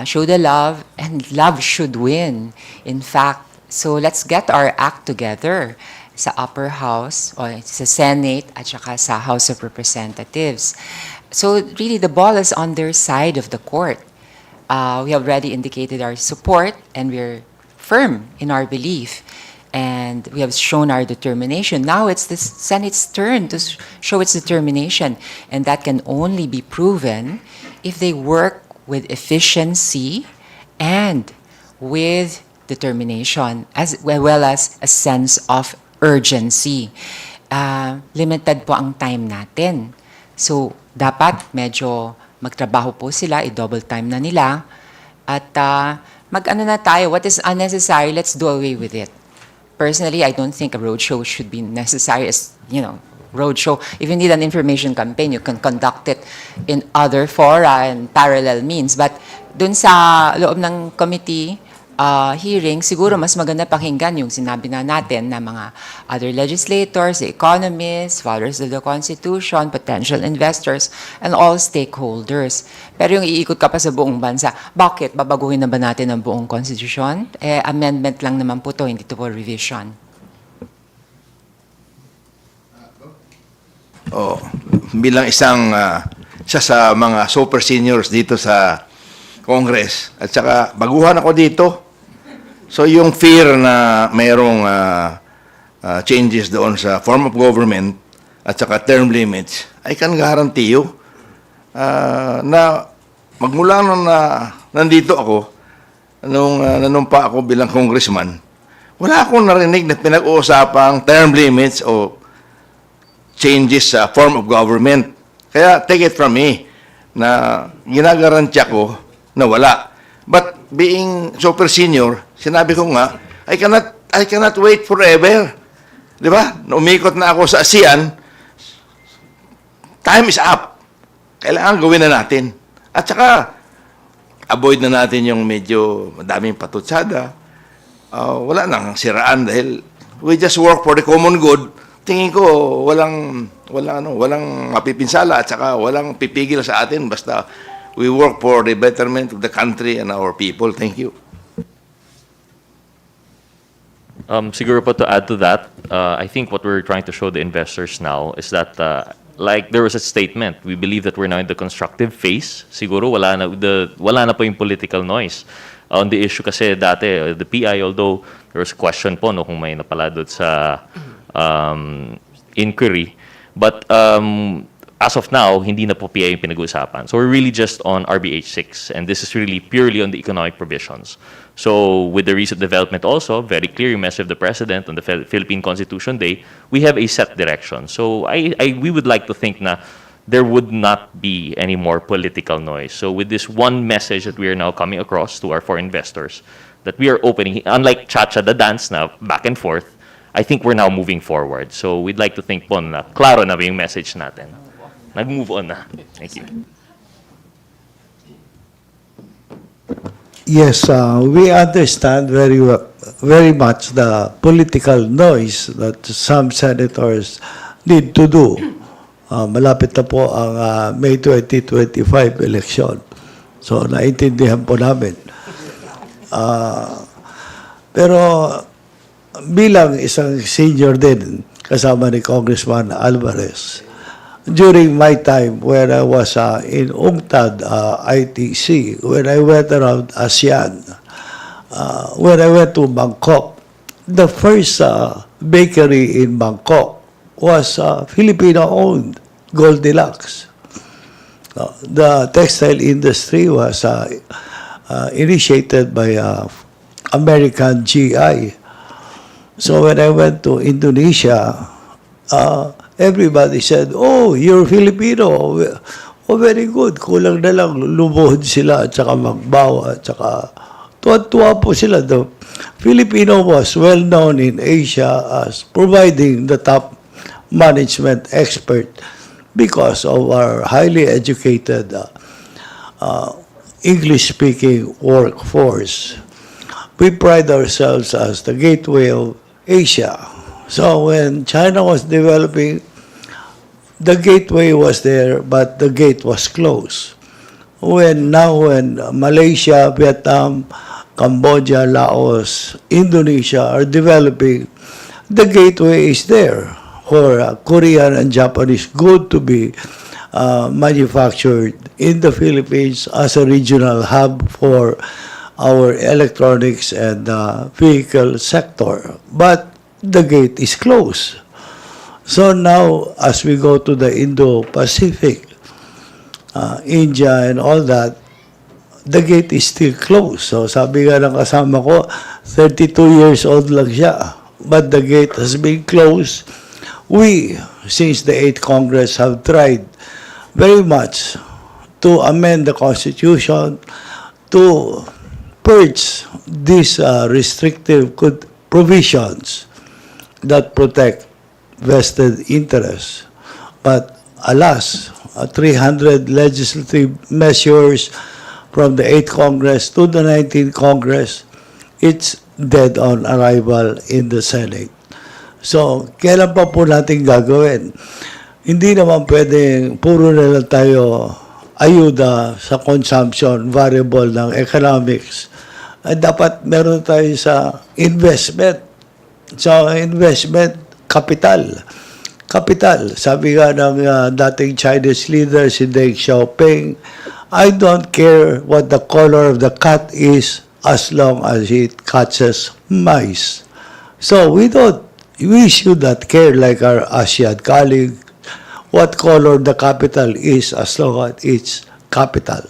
[SPEAKER 5] show the love, and love should win. In fact, so let's get our act together sa upper house, o sa Senate, at saka sa House of Representatives. So really, the ball is on their side of the court. We have already indicated our support, and we're firm in our belief. And we have shown our determination. Now it's the Senate's turn to show its determination. And that can only be proven if they work with efficiency and with determination, as well as a sense of urgency. Limited po ang time natin. So, dapat medyo magtrabaho po sila, i-double time na nila. At mag-ano na tayo, what is unnecessary, let's do away with it. Personally, I don't think a roadshow should be necessary as, roadshow. If you need an information campaign, you can conduct it in other fora and parallel means. But dun sa loob ng committee hearing, siguro mas maganda pakinggan yung sinabi na natin na mga other legislators, the economists, followers of the Constitution, potential investors, and all stakeholders. Pero yung iikot ka pa sa buong bansa, bakit? Babaguhin na ba natin ang buong Constitution? Amendment lang naman po to, hindi to po revision.
[SPEAKER 4] Bilang isa sa mga super seniors dito sa Congress, at saka baguhan ako dito. So yung fear na mayroong changes doon sa form of government at saka term limits, I can guarantee you na magmula nung nandito ako, nung pa ako bilang congressman, wala akong narinig na pinag-uusapang term limits o changes sa form of government. Kaya take it from me na ginagarantiya ko na wala. But being super senior, sinabi ko nga, I cannot wait forever. Di ba? Umikot na ako sa ASEAN, time is up. Kailangan gawin na natin. At saka, avoid na natin yung medyo madaming patutsada. Wala nang siraan dahil we just work for the common good. Tingin ko walang mapipinsala at saka walang pipigil sa atin basta we work for the betterment of the country and our people. Thank you.
[SPEAKER 6] Siguro po to add to that, I think what we're trying to show the investors now is that like there was a statement, we believe that we're now in the constructive phase. Siguro wala na po yung political noise. On the issue kasi dati, the PI, although there was a question po kung may napala doon sa inquiry, but as of now, hindi na po PI yung pinag-uusapan. So we're really just on RBH 6, and this is really purely on the economic provisions. So with the recent development also, very clear yung message of the President on the Philippine Constitution Day, we have a set direction. So we would like to think na there would not be any more political noise. So with this one message that we are now coming across to our foreign investors, that we are opening, unlike Chacha the dance na back and forth, I think we're now moving forward. So we'd like to think po na klaro na yung message natin. Nag-move on na. Thank you.
[SPEAKER 7] Yes, we understand very much the political noise that some senators need to do. Malapit na po ang May 2025 election. So, naintindihan po namin. Pero bilang isang senior din, kasama ni Congressman Alvarez, during my time when I was in UNCTAD ITC, when I went around ASEAN, when I went to Bangkok, the first bakery in Bangkok was Filipino-owned, Goldilocks. The textile industry was initiated by American GI. So when I went to Indonesia, everybody said, "Oh, you're Filipino. Oh, very good. Kulang na lang lumuhod sila at saka magbawa at saka tuwa-tuwa po sila. The Filipino was well known in Asia as providing the top management expert because of our highly educated English-speaking workforce. We pride ourselves as the gateway of Asia. So when China was developing, the gateway was there, but the gate was closed. When Malaysia, Vietnam, Cambodia, Laos, Indonesia are developing, the gateway is there for Korean and Japanese goods to be manufactured in the Philippines as a regional hub for our electronics and vehicle sector. But the gate is closed. So now, as we go to the Indo-Pacific, India and all that, the gate is still closed. So sabi nga ng kasama ko, 32 years old lang siya. But the gate has been closed. We, since the 8th Congress, have tried very much to amend the Constitution to purge these restrictive provisions that protect vested interests. But alas, 300 legislative measures from the 8th Congress to the 19th Congress, it's dead on arrival in the Senate. So, kailan pa po natin gagawin? Hindi naman pwedeng puro na lang tayo ayuda sa consumption variable ng economics. Dapat meron tayo sa investment. So, investment, capital. Capital. Sabi nga ng dating Chinese leader, si Deng Xiaoping, I don't care what the color of the cat is as long as it catches mice. So we should not care like our ASEAN colleague what color the capital is as long as it's capital.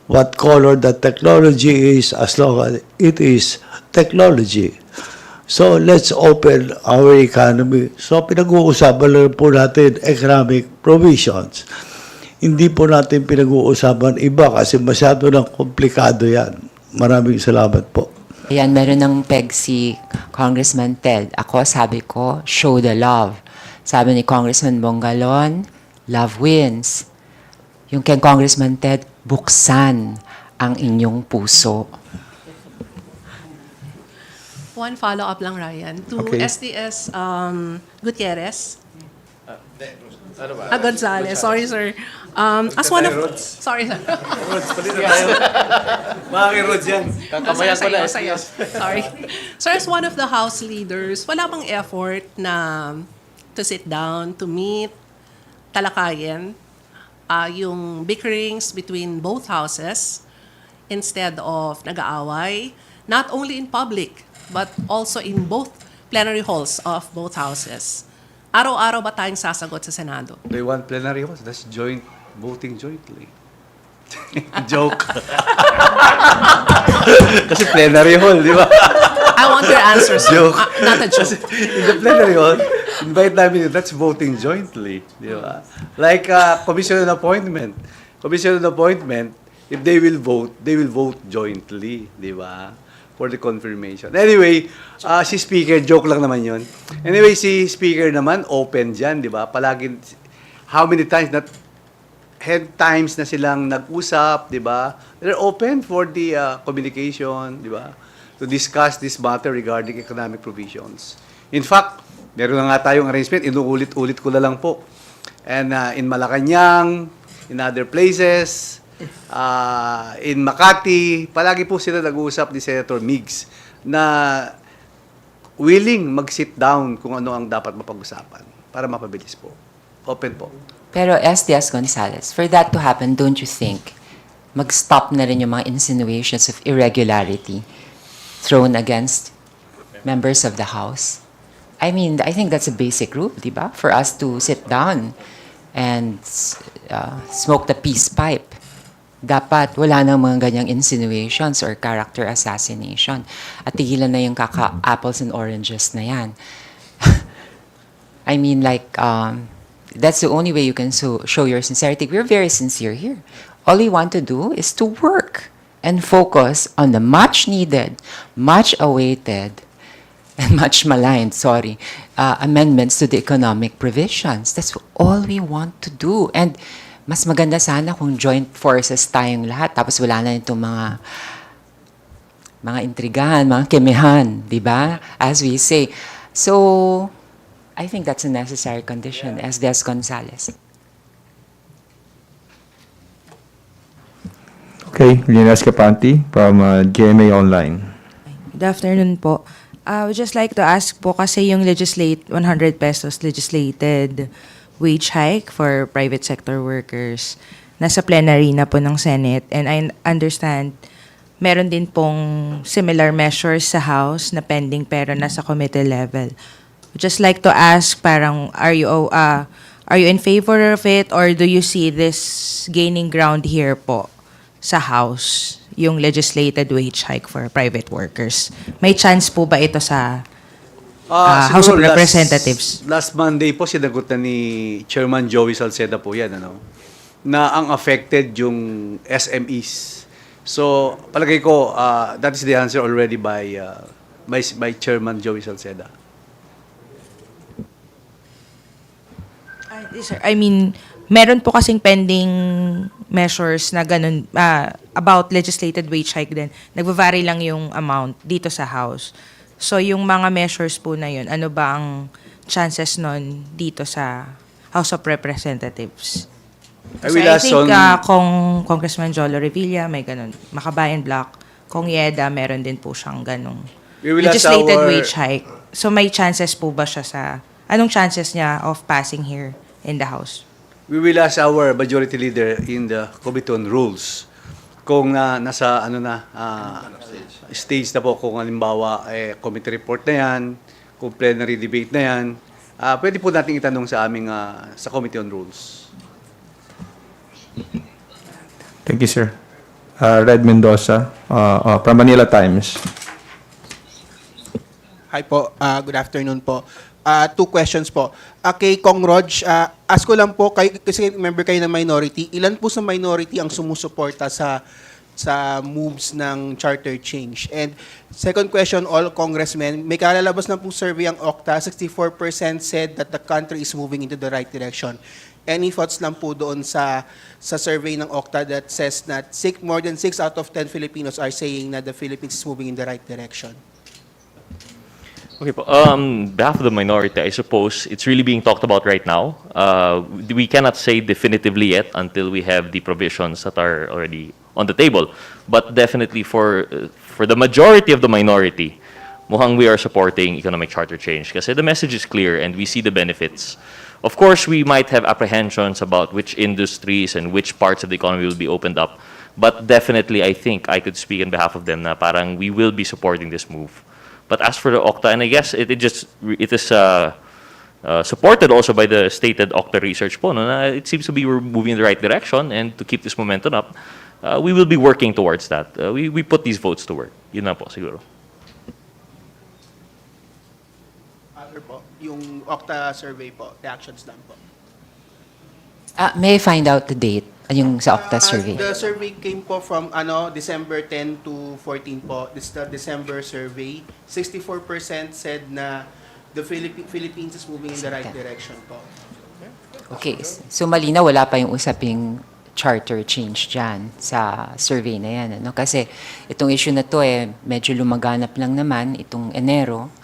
[SPEAKER 7] What color the technology is as long as it is technology. So let's open our economy. So pinag-uusapan lang po natin economic provisions. Hindi po natin pinag-uusapan iba kasi masyado ng komplikado yan. Maraming salamat po.
[SPEAKER 5] Ayan, meron ng peg si Congressman Ted. Ako, sabi ko, show the love. Sabi ni Congressman Bongalon, love wins. Yung kay Congressman Ted, buksan ang inyong puso.
[SPEAKER 12] One follow-up lang, Ryan. To
[SPEAKER 3] Okay.
[SPEAKER 12] SDS Gutierrez. Gonzales. Sorry, sir. As one of... Sorry, sir.
[SPEAKER 3] Mga Rods yan.
[SPEAKER 12] Kamayan ko na. Sorry. Sir, as one of the House leaders, wala bang effort na to sit down, to meet, talakayin yung bickerings between both houses instead of nag-aaway, not only in public, but also in both plenary halls of both houses? Araw-araw ba tayong sasagot sa Senado?
[SPEAKER 3] They want plenary halls. That's voting jointly. Joke. Kasi plenary hall, di ba?
[SPEAKER 12] I want your answer, sir.
[SPEAKER 3] Joke.
[SPEAKER 12] Not a joke.
[SPEAKER 3] In the plenary hall, invite namin, that's voting jointly. Di ba? Like commission on appointment. Commission on appointment, if they will vote jointly. Di ba? For the confirmation. Anyway, si Speaker, joke lang naman yun. Anyway, si Speaker naman, open dyan, di ba? Palagi, how many times, times na silang nag-usap, di ba? They're open for the communication, di ba? To discuss this matter regarding economic provisions. In fact, meron na nga tayong arrangement, inuulit-ulit ko na lang po. And in Malacanang, in other places, in Makati, palagi po sila nag-uusap ni Senator Migs na willing mag-sit down kung ano ang dapat mapag-usapan para mapabilis po. Open po.
[SPEAKER 5] Pero SDS Gonzales, for that to happen, don't you think, mag-stop na rin yung mga insinuations of irregularity thrown against members of the House? I mean, I think that's a basic rule, di ba? For us to sit down and smoke the peace pipe. Dapat wala nang mga ganyang insinuations or character assassination. At tigilan na yung apples and oranges na yan. I mean, like, that's the only way you can show your sincerity. We're very sincere here. All we want to do is to work and focus on the much needed, much awaited, and much maligned, amendments to the economic provisions. That's all we want to do. And mas maganda sana kung joint forces tayong lahat, tapos wala na itong mga intrigahan, mga kemehan, di ba? As we say. So, I think that's a necessary condition, as Des Gonzalez.
[SPEAKER 1] Okay, Lina Escapanti from GMA Online.
[SPEAKER 13] Good afternoon po. I would just like to ask po kasi yung 100 pesos legislated wage hike for private sector workers nasa plenary na po ng Senate, and I understand meron din pong similar measures sa House na pending pero nasa committee level. Would just like to ask, parang are you in favor of it, or do you see this gaining ground here po sa House, yung legislated wage hike for private workers? May chance po ba ito sa House of
[SPEAKER 3] Siguro
[SPEAKER 13] Representatives?
[SPEAKER 3] Last Monday po, sinagot na ni Chairman Joey Salceda po yan, na ang affected yung SMEs. So, palagay ko, that is the answer already by Chairman Joey Salceda.
[SPEAKER 13] Sir, I mean, meron po kasing pending measures na ganun, about legislated wage hike din. Nagva-vary lang yung amount dito sa House. So, yung mga measures po na yun, ano ba ang chances nun dito sa House of Representatives? Kasi I think kung Congressman Jolo Revilla, may ganun. Makabayan Block, kung Yeda, meron din po siyang ganung legislated wage hike. So, may chances po ba siya anong chances niya of passing here in the House?
[SPEAKER 3] We will ask our majority leader in the Committee on Rules kung nasa stage na po, kung halimbawa committee report na yan, kung plenary debate na yan, pwede po natin itanong sa aming sa Committee on Rules.
[SPEAKER 1] Thank you, sir. Red Mendoza from Manila Times.
[SPEAKER 9] Hi po, good afternoon po. Two questions po. Kay Kong Rog, ask ko lang po, kasi member kayo ng minority, ilan po sa minority ang sumusuporta sa moves ng charter change? And second question, all congressmen, may kalalabas na pong survey ang OCTA, 64% said that the country is moving into the right direction. Any thoughts lang po doon sa survey ng OCTA that says that more than 6 out of 10 Filipinos are saying that the Philippines is moving in the right direction?
[SPEAKER 6] Okay po. Behalf of the minority, I suppose it's really being talked about right now. We cannot say definitively yet until we have the provisions that are already on the table. But definitely for the majority of the minority, mukhang we are supporting economic charter change kasi the message is clear and we see the benefits. Of course, we might have apprehensions about which industries and which parts of the economy will be opened up. But definitely, I think I could speak on behalf of them na parang we will be supporting this move. But as for the OCTA, and I guess it is supported also by the stated OCTA research po, no, na it seems to be we're moving in the right direction, and to keep this momentum up, we will be working towards that. We put these votes to work. Yun na po, siguro.
[SPEAKER 9] Other po, yung OCTA survey po, reactions lang po.
[SPEAKER 5] May I find out the date, yung sa OCTA survey?
[SPEAKER 9] The survey came po from December 10 to 14 po. This is the December survey. 64% said na the Philippines is moving in the right direction po.
[SPEAKER 5] Okay, so malinaw, wala pa yung usaping charter change dyan sa survey na yan. Ano? Kasi itong issue na to medyo lumaganap lang naman itong Enero.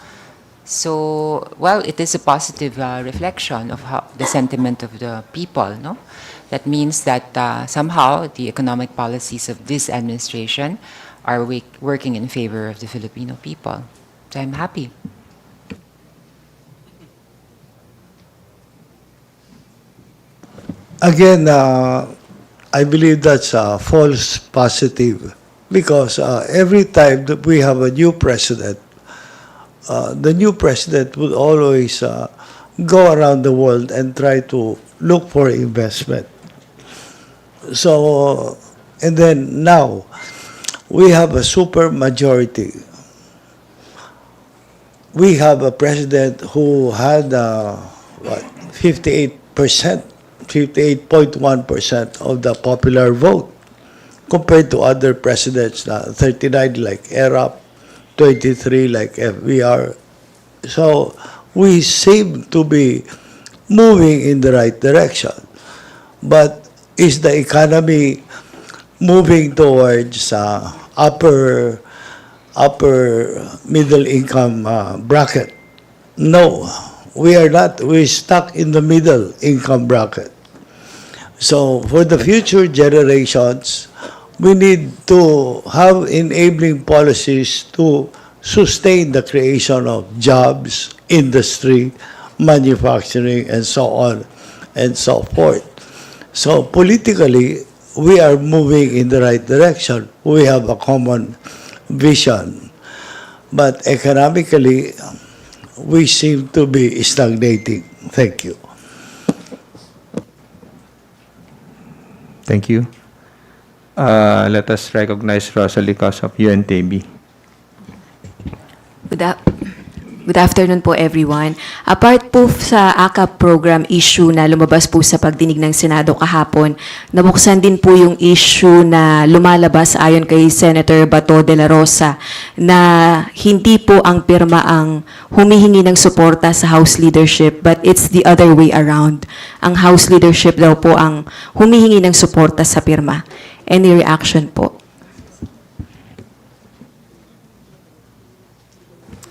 [SPEAKER 5] So, well, it is a positive reflection of the sentiment of the people, no? That means that somehow the economic policies of this administration are working in favor of the Filipino people. So I'm happy.
[SPEAKER 7] Again, I believe that's a false positive because every time that we have a new president, the new president would always go around the world and try to look for investment. So, and then now, we have a super majority. We have a president who had, 58%, 58.1% of the popular vote compared to other presidents, 39 like ERAP, 23 like FBR. So, we seem to be moving in the right direction. But is the economy moving towards upper middle income bracket? No, we are not, we're stuck in the middle income bracket. So for the future generations, we need to have enabling policies to sustain the creation of jobs, industry, manufacturing, and so on and so forth. So politically, we are moving in the right direction. We have a common vision. But economically, we seem to be stagnating. Thank you.
[SPEAKER 1] Thank you. Let us recognize Rosalie Cos of UNTB.
[SPEAKER 14] Good afternoon po everyone. Apart po sa AKAP program issue na lumabas po sa pagdinig ng Senado kahapon, nabuksan din po yung issue na lumalabas ayon kay Senator Bato de la Rosa na hindi po ang pirma ang humihingi ng suporta sa House leadership but it's the other way around. Ang House leadership daw po ang humihingi ng suporta sa pirma. Any reaction po?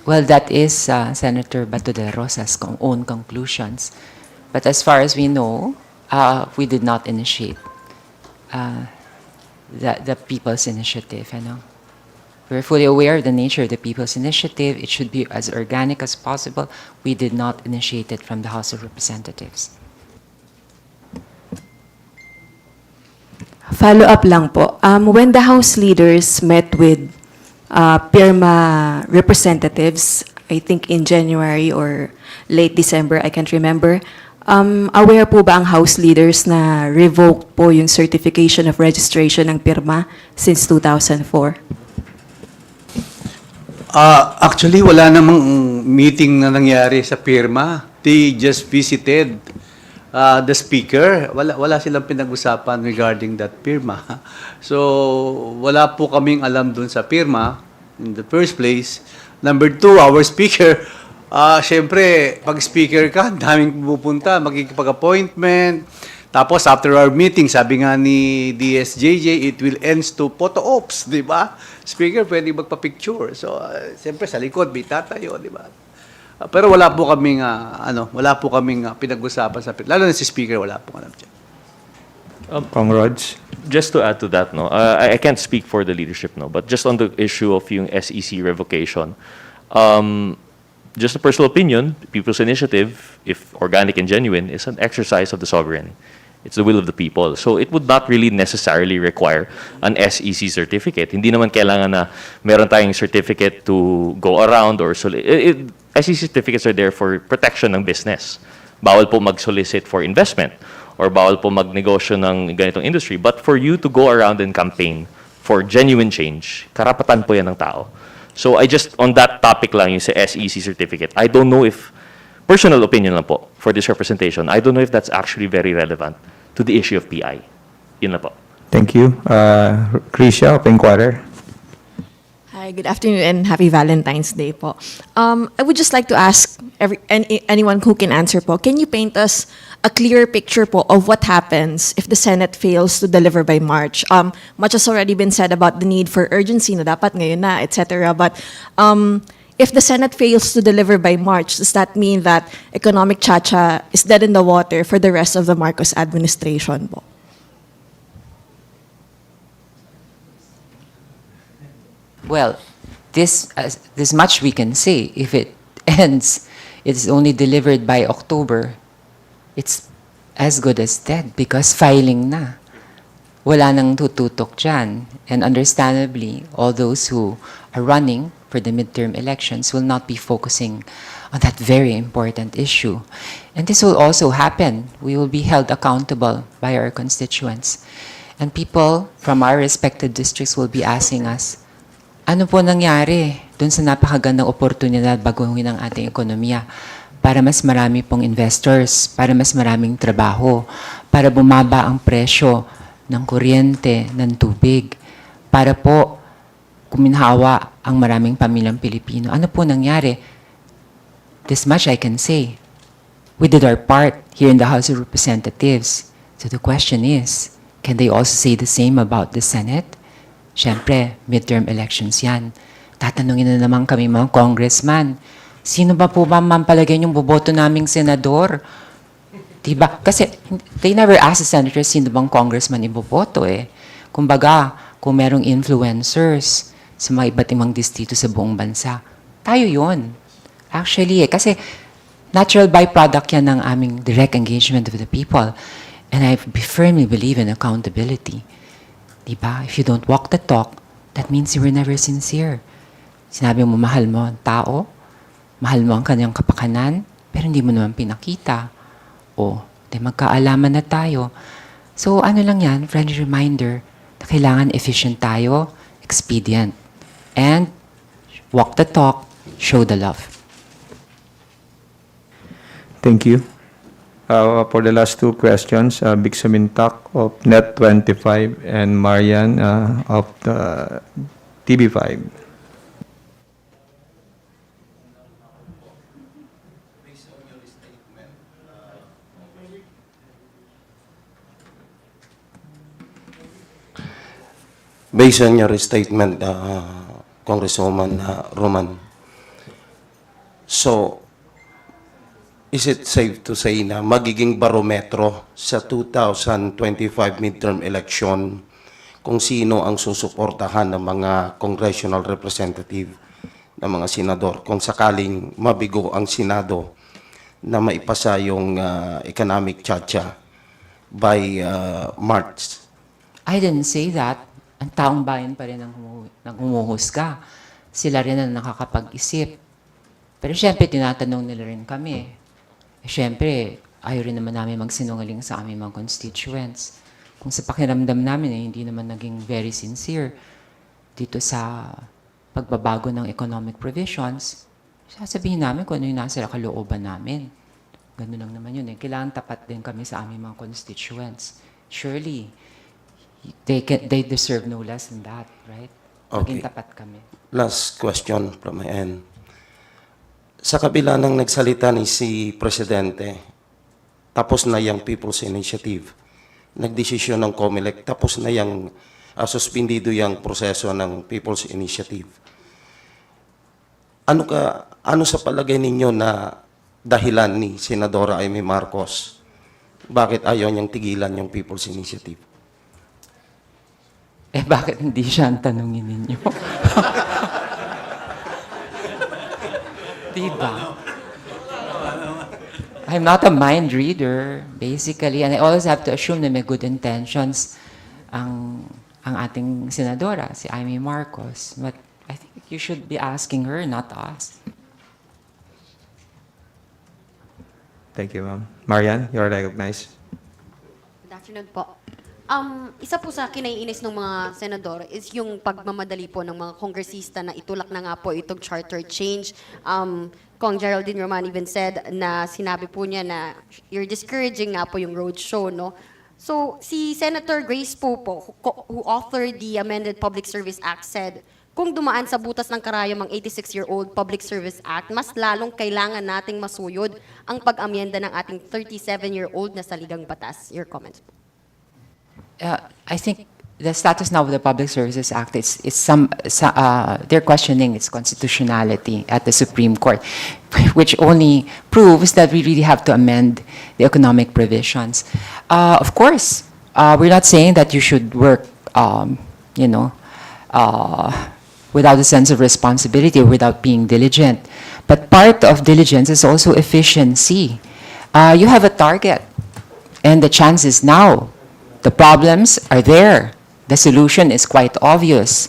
[SPEAKER 5] Well, that is Senator Bato de la Rosa's own conclusions. But as far as we know, we did not initiate the People's Initiative. We're fully aware of the nature of the People's Initiative. It should be as organic as possible. We did not initiate it from the House of Representatives.
[SPEAKER 14] Follow-up lang po. When the House leaders met with PIRMA representatives, I think in January or late December, I can't remember, aware po ba ang House leaders na revoked po yung certification of registration ng PIRMA since 2004?
[SPEAKER 3] Actually, wala namang meeting na nangyari sa PIRMA. They just visited the speaker. Wala silang pinag-usapan regarding that PIRMA. So, wala po kaming alam dun sa PIRMA in the first place. Number two, our speaker, syempre, pag speaker ka, daming pupunta, magkikipag-appointment. Tapos, after our meeting, sabi nga ni DSJJ, it will ends to photo ops, di ba? Speaker, pwede magpa-picture. So, syempre, sa likod, may tatayo, di ba? Pero wala po kaming, pinag-usapan sa lalo na si speaker, wala po alam dyan.
[SPEAKER 1] Kong Rods.
[SPEAKER 6] Just to add to that, no, I can't speak for the leadership, no, but just on the issue of yung SEC revocation, just a personal opinion, People's Initiative, if organic and genuine, is an exercise of the sovereign. It's the will of the people. So it would not really necessarily require an SEC certificate. Hindi naman kailangan na meron tayong certificate to go around or SEC certificates are there for protection ng business. Bawal po mag-solicit for investment or bawal po magnegosyo ng ganitong industry. But for you to go around and campaign for genuine change, karapatan po yan ng tao. So I just, on that topic lang, yung sa SEC certificate, I don't know if, personal opinion lang po for this representation, I don't know if that's actually very relevant to the issue of PI. Yun lang po.
[SPEAKER 1] Thank you. Krisha of Inquirer.
[SPEAKER 15] Hi, good afternoon and happy Valentine's Day po. I would just like to ask anyone who can answer po, can you paint us a clear picture po of what happens if the Senate fails to deliver by March? Much has already been said about the need for urgency na dapat ngayon na, etc. But if the Senate fails to deliver by March, does that mean that economic chacha is dead in the water for the rest of the Marcos administration po?
[SPEAKER 5] Well, this much we can say. If it ends, it's only delivered by October, it's as good as dead because filing na. Wala nang tututok dyan. And understandably, all those who are running for the midterm elections will not be focusing on that very important issue. And this will also happen. We will be held accountable by our constituents. And people from our respective districts will be asking us, ano po nangyari dun sa napakagandang oportunidad baguhin ang ating ekonomiya para mas marami pong investors, para mas maraming trabaho, para bumaba ang presyo ng kuryente, ng tubig, para po kuminhawa ang maraming pamilyang Pilipino. Ano po nangyari? This much I can say. We did our part here in the House of Representatives. So the question is, can they also say the same about the Senate? Siyempre, midterm elections yan. Tatanungin na naman kami mga congressman, Sino ba po ba palagay niyong boboto naming senador? Diba? Kasi they never ask the senators sino bang congressman iboboto eh. Kumbaga, kung merong influencers sa mga iba't ibang distrito sa buong bansa, tayo yon. Actually eh, kasi natural byproduct yan ng aming direct engagement with the people. And I firmly believe in accountability. Diba? If you don't walk the talk, that means you were never sincere. Sinabi mo, mahal mo ang tao, mahal mo ang kanyang kapakanan, pero hindi mo naman pinakita. O, di magkaalaman na tayo. So, ano lang yan, friendly reminder na kailangan efficient tayo, expedient. And, walk the talk, show the love.
[SPEAKER 1] Thank you. For the last two questions, Big Samintak of Net25 and Marian of TV5.
[SPEAKER 16] Based on your statement, Congresswoman Roman, so is it safe to say na magiging barometro sa 2025 midterm election kung sino ang susuportahan ng mga congressional representative ng mga senador kung sakaling mabigo ang Senado na maipasa yung economic chacha by March?
[SPEAKER 5] I didn't say that. Ang taong bayan pa rin ang humuhusga. Sila rin ang nakakapag-isip. Pero syempre, tinatanong nila rin kami. Syempre, ayaw rin naman namin magsinungaling sa aming mga constituents. Kung sa pakiramdam namin hindi naman naging very sincere dito sa pagbabago ng economic provisions, sasabihin namin kung ano yung nasa kalooban namin. Ganun lang naman yun eh. Kailangan tapat din kami sa aming mga constituents. Surely, they deserve no less than that, right? Maging tapat kami.
[SPEAKER 16] Last question from my end. Sa kabila ng nagsalita ni si Presidente, tapos na yung People's Initiative, nagdesisyon ng COMELEC, tapos na yung suspendido yung proseso ng People's Initiative. Ano sa palagay ninyo na dahilan ni Senadora Amy Marcos? Bakit ayaw niyang tigilan yung People's Initiative?
[SPEAKER 5] Eh, bakit hindi siya ang tanungin ninyo? Diba? I'm not a mind reader, basically, and I always have to assume na may good intentions ang ating senadora, si Amy Marcos. But I think you should be asking her, not us.
[SPEAKER 1] Thank you, ma'am. Marian, you're recognized.
[SPEAKER 17] Good afternoon po. Isa po sa kinaiinis ng mga senador is yung pagmamadali po ng mga kongresista na itulak na nga po itong charter change. Kong Geraldine Roman even said na sinabi po niya na you're discouraging nga po yung roadshow, no? So, si Senator Grace po, who authored the Amended Public Service Act, said, kung dumaan sa butas ng karayom ang 86-year-old Public Service Act, mas lalong kailangan nating masuyod ang pag-amyenda ng ating 37-year-old na saligang batas. Your comments po.
[SPEAKER 5] I think the status now of the Public Services Act is they're questioning its constitutionality at the Supreme Court, which only proves that we really have to amend the economic provisions. Of course, we're not saying that you should work, without a sense of responsibility or without being diligent. But part of diligence is also efficiency. You have a target, and the chances now. The problems are there. The solution is quite obvious.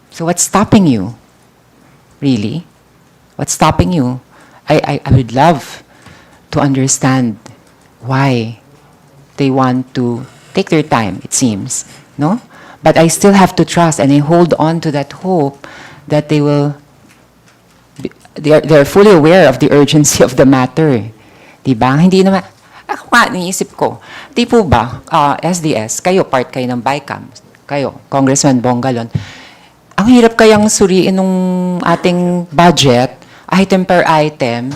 [SPEAKER 5] So what's stopping you? Really? What's stopping you? I would love to understand why they want to take their time, it seems. No? But I still have to trust and I hold on to that hope that they will they're fully aware of the urgency of the matter. Diba? Hindi naman ako nga, niisip ko, di po ba, SDS, kayo, part kayo ng BICAM, kayo, Congressman Bongalon, ang hirap kayang suriin nung ating budget, item per item,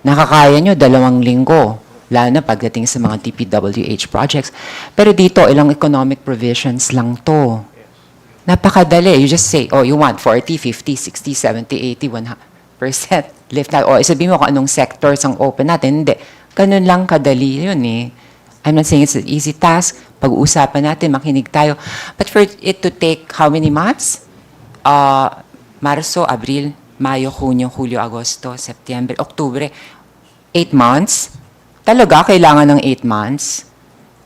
[SPEAKER 5] nakakaya nyo 2 linggo, lalo na pagdating sa mga DPWH projects. Pero dito, ilang economic provisions lang to. Napakadali. You just say, oh, you want 40, 50, 60, 70, 80, 100. lift na. O sabihin mo kung anong sectors ang open natin. Hindi. Ganun lang kadali yun eh. I'm not saying it's an easy task. Pag-uusapan natin, makinig tayo. But for it to take how many months? Marso, Abril, Mayo, Junio, Julio, Agosto, September, Oktubre. 8 months? Talaga, kailangan ng 8 months?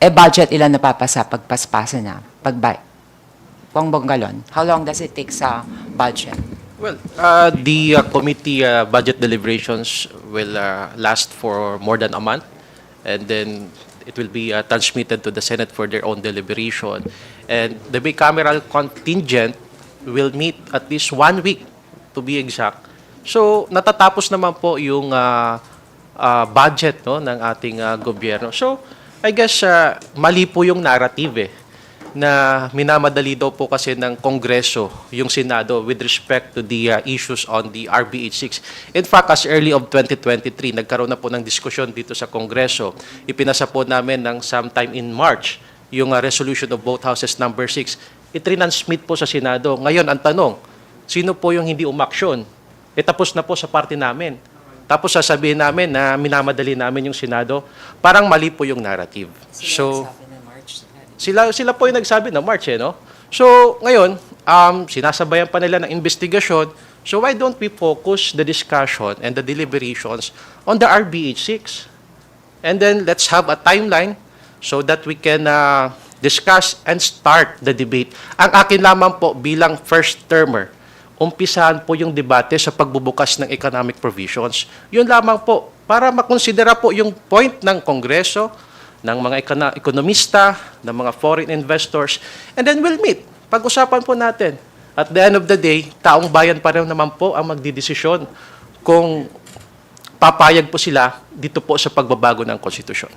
[SPEAKER 5] Budget ilan napapasa pagpaspasa na? Kung bonggalon, how long does it take sa budget?
[SPEAKER 2] Well, the committee budget deliberations will last for more than a month, and then it will be transmitted to the Senate for their own deliberation. And the bicameral contingent will meet at least 1 week, to be exact. So, natatapos naman po yung budget no, ng ating gobyerno. So, I guess mali po yung narrative na minamadali daw po kasi ng Kongreso yung Senado with respect to the issues on the RBH6. In fact, as early of 2023, nagkaroon na po ng diskusyon dito sa Kongreso. Ipinasa po namin ng sometime in March yung resolution of both houses number 6. Itrinansmit po sa Senado. Ngayon, ang tanong, sino po yung hindi umaksyon? Tapos na po sa party namin. Tapos sasabihin namin na minamadali namin yung Senado. Parang mali po yung narrative. So, sila po yung nagsabi na March, no? So, ngayon, sinasabayan pa nila ng investigasyon. So, why don't we focus the discussion and the deliberations on the RBH6? And then, let's have a timeline so that we can discuss and start the debate. Ang akin lamang po bilang first termer, umpisahan po yung debate sa pagbubukas ng economic provisions. Yun lamang po, para makonsidera po yung point ng Kongreso, ng mga ekonomista, ng mga foreign investors, and then we'll meet. Pag-usapan po natin. At the end of the day, taong bayan pa rin naman po ang magdidesisyon kung papayag po sila dito po sa pagbabago ng konstitusyon.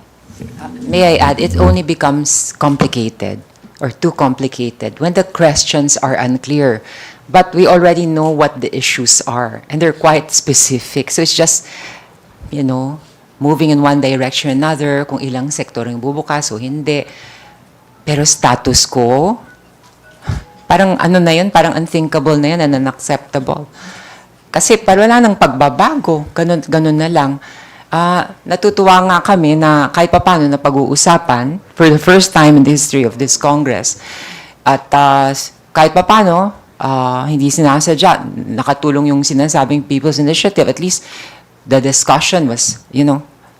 [SPEAKER 5] May I add, it only becomes complicated or too complicated when the questions are unclear. But we already know what the issues are, and they're quite specific. So it's just, moving in one direction or another, kung ilang sektor yung bubukas o hindi. Pero status quo, parang na yun, parang unthinkable na yun and unacceptable. Kasi parang wala nang pagbabago, ganun na lang. Natutuwa nga kami na kahit papano na pag-uusapan for the first time in the history of this Congress. At kahit papano, hindi sinasadya, nakatulong yung sinasabing People's Initiative. At least, the discussion was,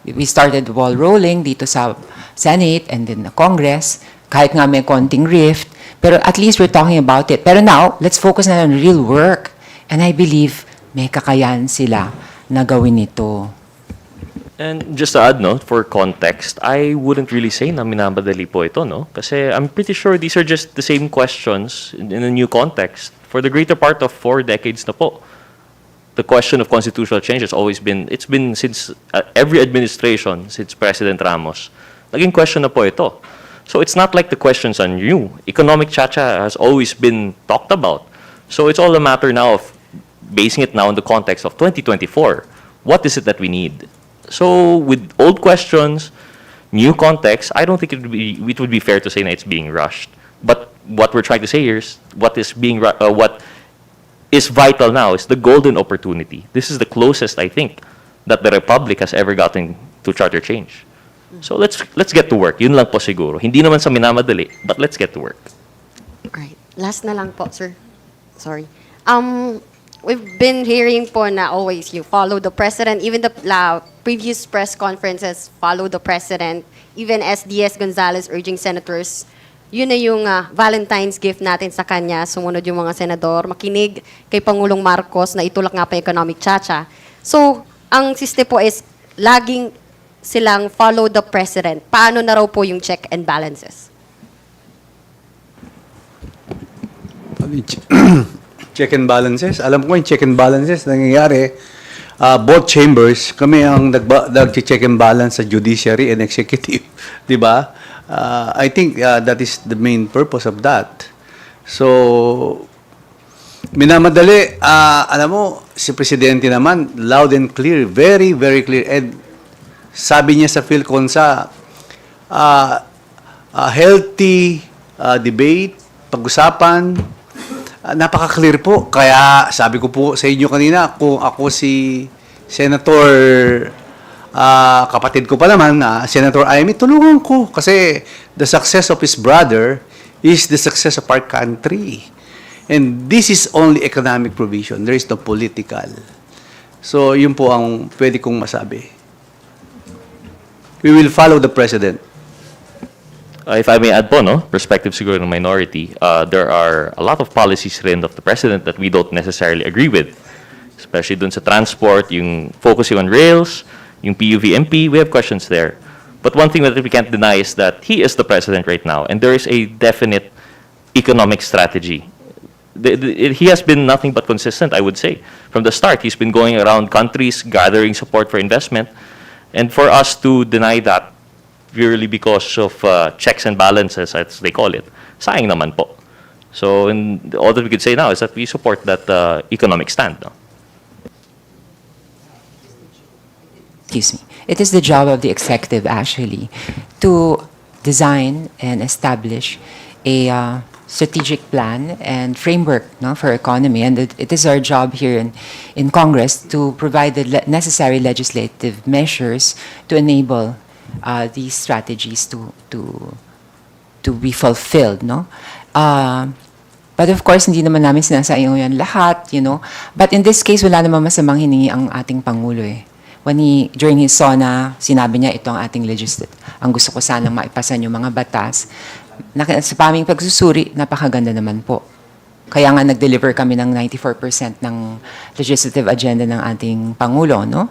[SPEAKER 5] we started the ball rolling dito sa Senate and then the Congress, kahit nga may konting rift, pero at least we're talking about it. Pero now, let's focus na on real work. And I believe may kakayahan sila na gawin ito.
[SPEAKER 6] And just to add, for context, I wouldn't really say na minamadali po ito, no? Kasi I'm pretty sure these are just the same questions in a new context. For the greater part of 4 decades na po, the question of constitutional change has always been, it's been since every administration, since President Ramos, naging question na po ito. So it's not like the questions are new. Economic chacha has always been talked about. So it's all a matter now of basing it now in the context of 2024. What is it that we need? So with old questions, new context, I don't think it would be fair to say that it's being rushed. But what we're trying to say here is what is vital now is the golden opportunity. This is the closest, I think, that the Republic has ever gotten to charter change. So let's get to work. Yun lang po siguro. Hindi naman sa minamadali, but let's get to work.
[SPEAKER 17] Alright. Last na lang po, sir. Sorry. We've been hearing po na always you follow the president. Even the previous press conferences follow the president. Even SDS Gonzales urging senators, yun na yung Valentine's gift natin sa kanya. Sumunod yung mga senador, makinig kay Pangulong Marcos na itulak nga pa yung economic chacha. So, ang siste po is laging silang follow the president. Paano na raw po yung check and balances?
[SPEAKER 3] Check and balances. Alam ko yung check and balances nangyayari. Both chambers, kami ang nag-check and balance sa judiciary and executive. Di ba? I think that is the main purpose of that. So, minamadali, alam mo, si Presidente naman, loud and clear, very, very clear. And sabi niya sa PhilConsa, healthy debate, pag-usapan, Napaka-clear po. Kaya sabi ko po sa inyo kanina, kung ako si Senator, kapatid ko pa naman, Senator Amy, tulungan ko. Kasi the success of his brother is the success of our country. And this is only economic provision. There is no political. So, yun po ang pwede kong masabi. We will follow the President.
[SPEAKER 6] If I may add po, no, perspective siguro ng minority, there are a lot of policies rin of the President that we don't necessarily agree with. Especially dun sa transport, yung focusing on rails, yung PUV-MP, we have questions there. But one thing that we can't deny is that he is the President right now, and there is a definite economic strategy. He has been nothing but consistent, I would say. From the start, he's been going around countries, gathering support for investment, and for us to deny that purely because of checks and balances, as they call it, sayang naman po. So, all that we could say now is that we support that economic stand. No?
[SPEAKER 5] Excuse me. It is the job of the executive, actually, to design and establish a strategic plan and framework, no, for economy. And it is our job here in Congress to provide the necessary legislative measures to enable these strategies to be fulfilled, no? But of course, hindi naman namin sinasayang yan lahat, you know. But in this case, wala namang masamang hiningi ang ating Pangulo eh. During his SONA, sinabi niya, ito ang ating ang gusto ko sanang maipasan yung mga batas. Sa paming pagsusuri, napakaganda naman po. Kaya nga nag-deliver kami ng 94% ng legislative agenda ng ating Pangulo, no?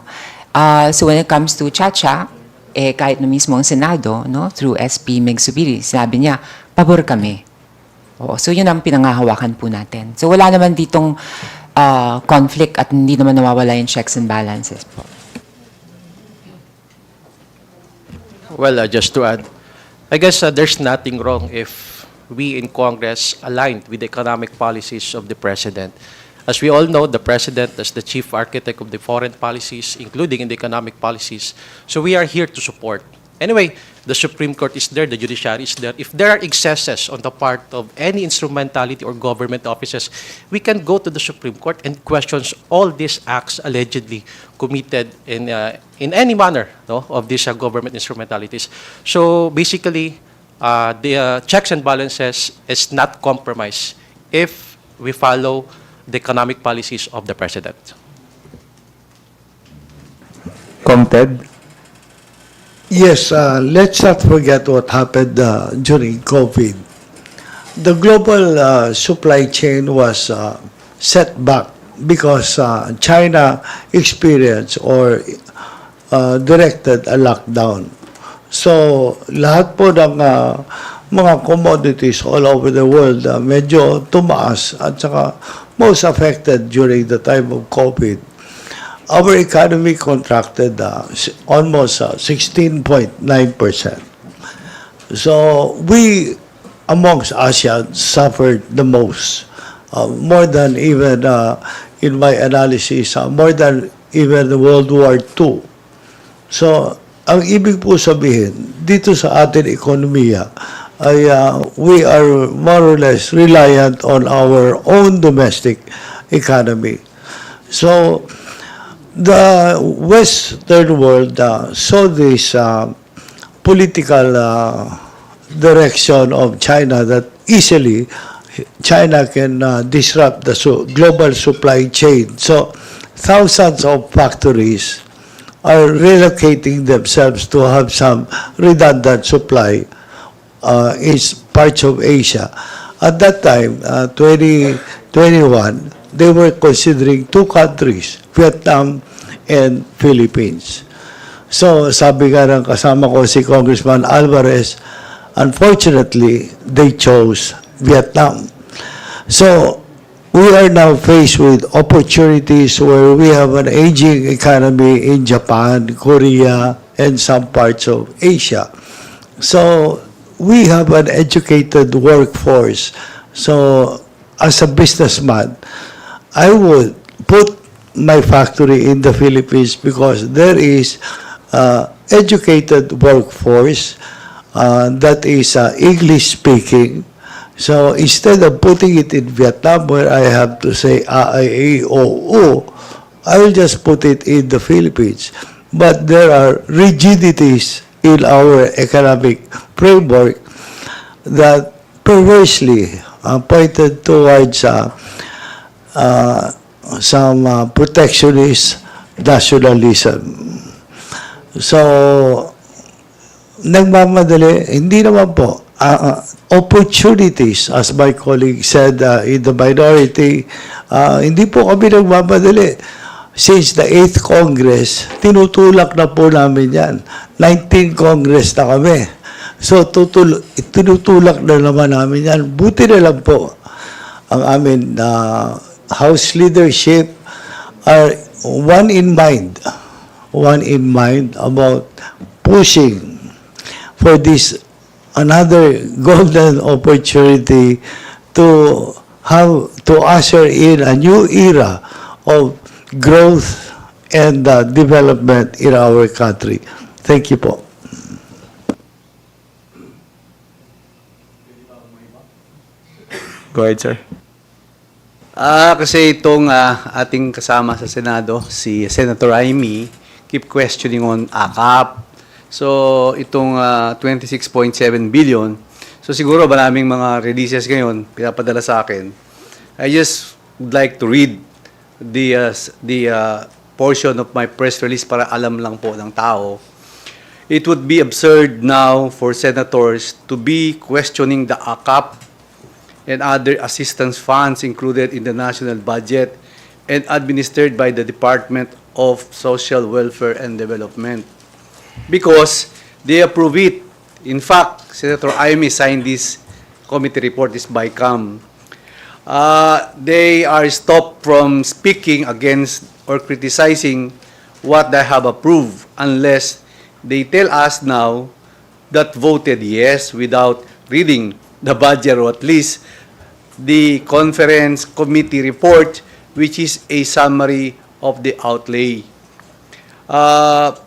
[SPEAKER 5] So when it comes to Chacha, kahit na mismo ang Senado, no, through SP Meg Subiri, sinabi niya, pabor kami. So yun ang pinangahawakan po natin. So wala naman ditong conflict at hindi naman nawawala yung checks and balances po.
[SPEAKER 2] Well, just to add, I guess there's nothing wrong if we in Congress aligned with the economic policies of the President. As we all know, the President is the chief architect of the foreign policies, including in the economic policies. So we are here to support. Anyway, the Supreme Court is there, the judiciary is there. If there are excesses on the part of any instrumentality or government offices, we can go to the Supreme Court and question all these acts allegedly committed in any manner, no, of these government instrumentalities. So basically, the checks and balances is not compromised if we follow the economic policies of the President.
[SPEAKER 1] Comted?
[SPEAKER 7] Yes, let's not forget what happened during COVID. The global supply chain was set back because China experienced or directed a lockdown. So, lahat po ng mga commodities all over the world medyo tumaas at saka most affected during the time of COVID. Our economy contracted almost 16.9%. So we, amongst ASEAN, suffered the most. More than even, in my analysis, more than even World War II. So, ang ibig po sabihin, dito sa ating ekonomiya, ay we are more or less reliant on our own domestic economy. So, the Western world saw this political direction of China that easily China can disrupt the global supply chain. So thousands of factories are relocating themselves to have some redundant supply in parts of Asia. At that time, 2021, they were considering two countries, Vietnam and Philippines. So, sabi nga ng kasama ko si Congressman Alvarez, unfortunately, they chose Vietnam. So, we are now faced with opportunities where we have an aging economy in Japan, Korea, and some parts of Asia. So, we have an educated workforce. So, as a businessman, I would put my factory in the Philippines because there is educated workforce that is English speaking. So instead of putting it in Vietnam where I have to say AIAOO, I will just put it in the Philippines. But there are rigidities in our economic framework that perversely pointed towards some protectionist nationalism. So, nagmamadali, hindi naman po. Opportunities, as my colleague said in the minority, hindi po kami nagmamadali. Since the 8th Congress, tinutulak na po namin yan. 19th Congress na kami. So, tinutulak na naman namin yan. Buti na lang po ang amin House leadership are one in mind about pushing for this another golden opportunity to usher in a new era of growth and development in our country. Thank you po.
[SPEAKER 1] Go ahead, sir.
[SPEAKER 3] Kasi itong ating kasama sa Senado, si Senator Amy, keep questioning on AKAP. So, itong 26.7 billion, so siguro maraming mga releases ngayon, pinapadala sa akin. I just would like to read the portion of my press release para alam lang po ng tao. It would be absurd now for senators to be questioning the AKAP and other assistance funds included in the national budget and administered by the Department of Social Welfare and Development, because they approve it. In fact, Senator Amy signed this committee report, this BICAM. They are stopped from speaking against or criticizing what they have approved unless they tell us now that voted yes without reading the budget, or at least the conference committee report, which is a summary of the outlay.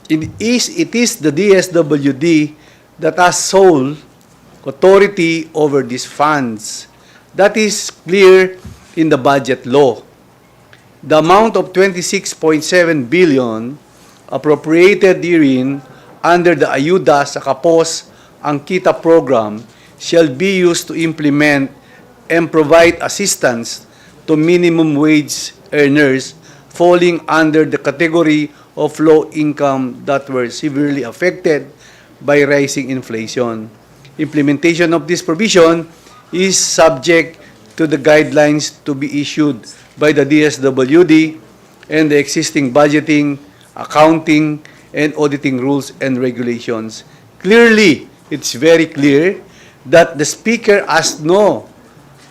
[SPEAKER 3] It is the DSWD that has sole authority over these funds. That is clear in the budget law. The amount of 26.7 billion appropriated herein under the Ayuda sa Kapos ang Kita program shall be used to implement and provide assistance to minimum wage earners falling under the category of low income that were severely affected by rising inflation. Implementation of this provision is subject to the guidelines to be issued by the DSWD and the existing budgeting, accounting, and auditing rules and regulations. Clearly, it's very clear that the Speaker has no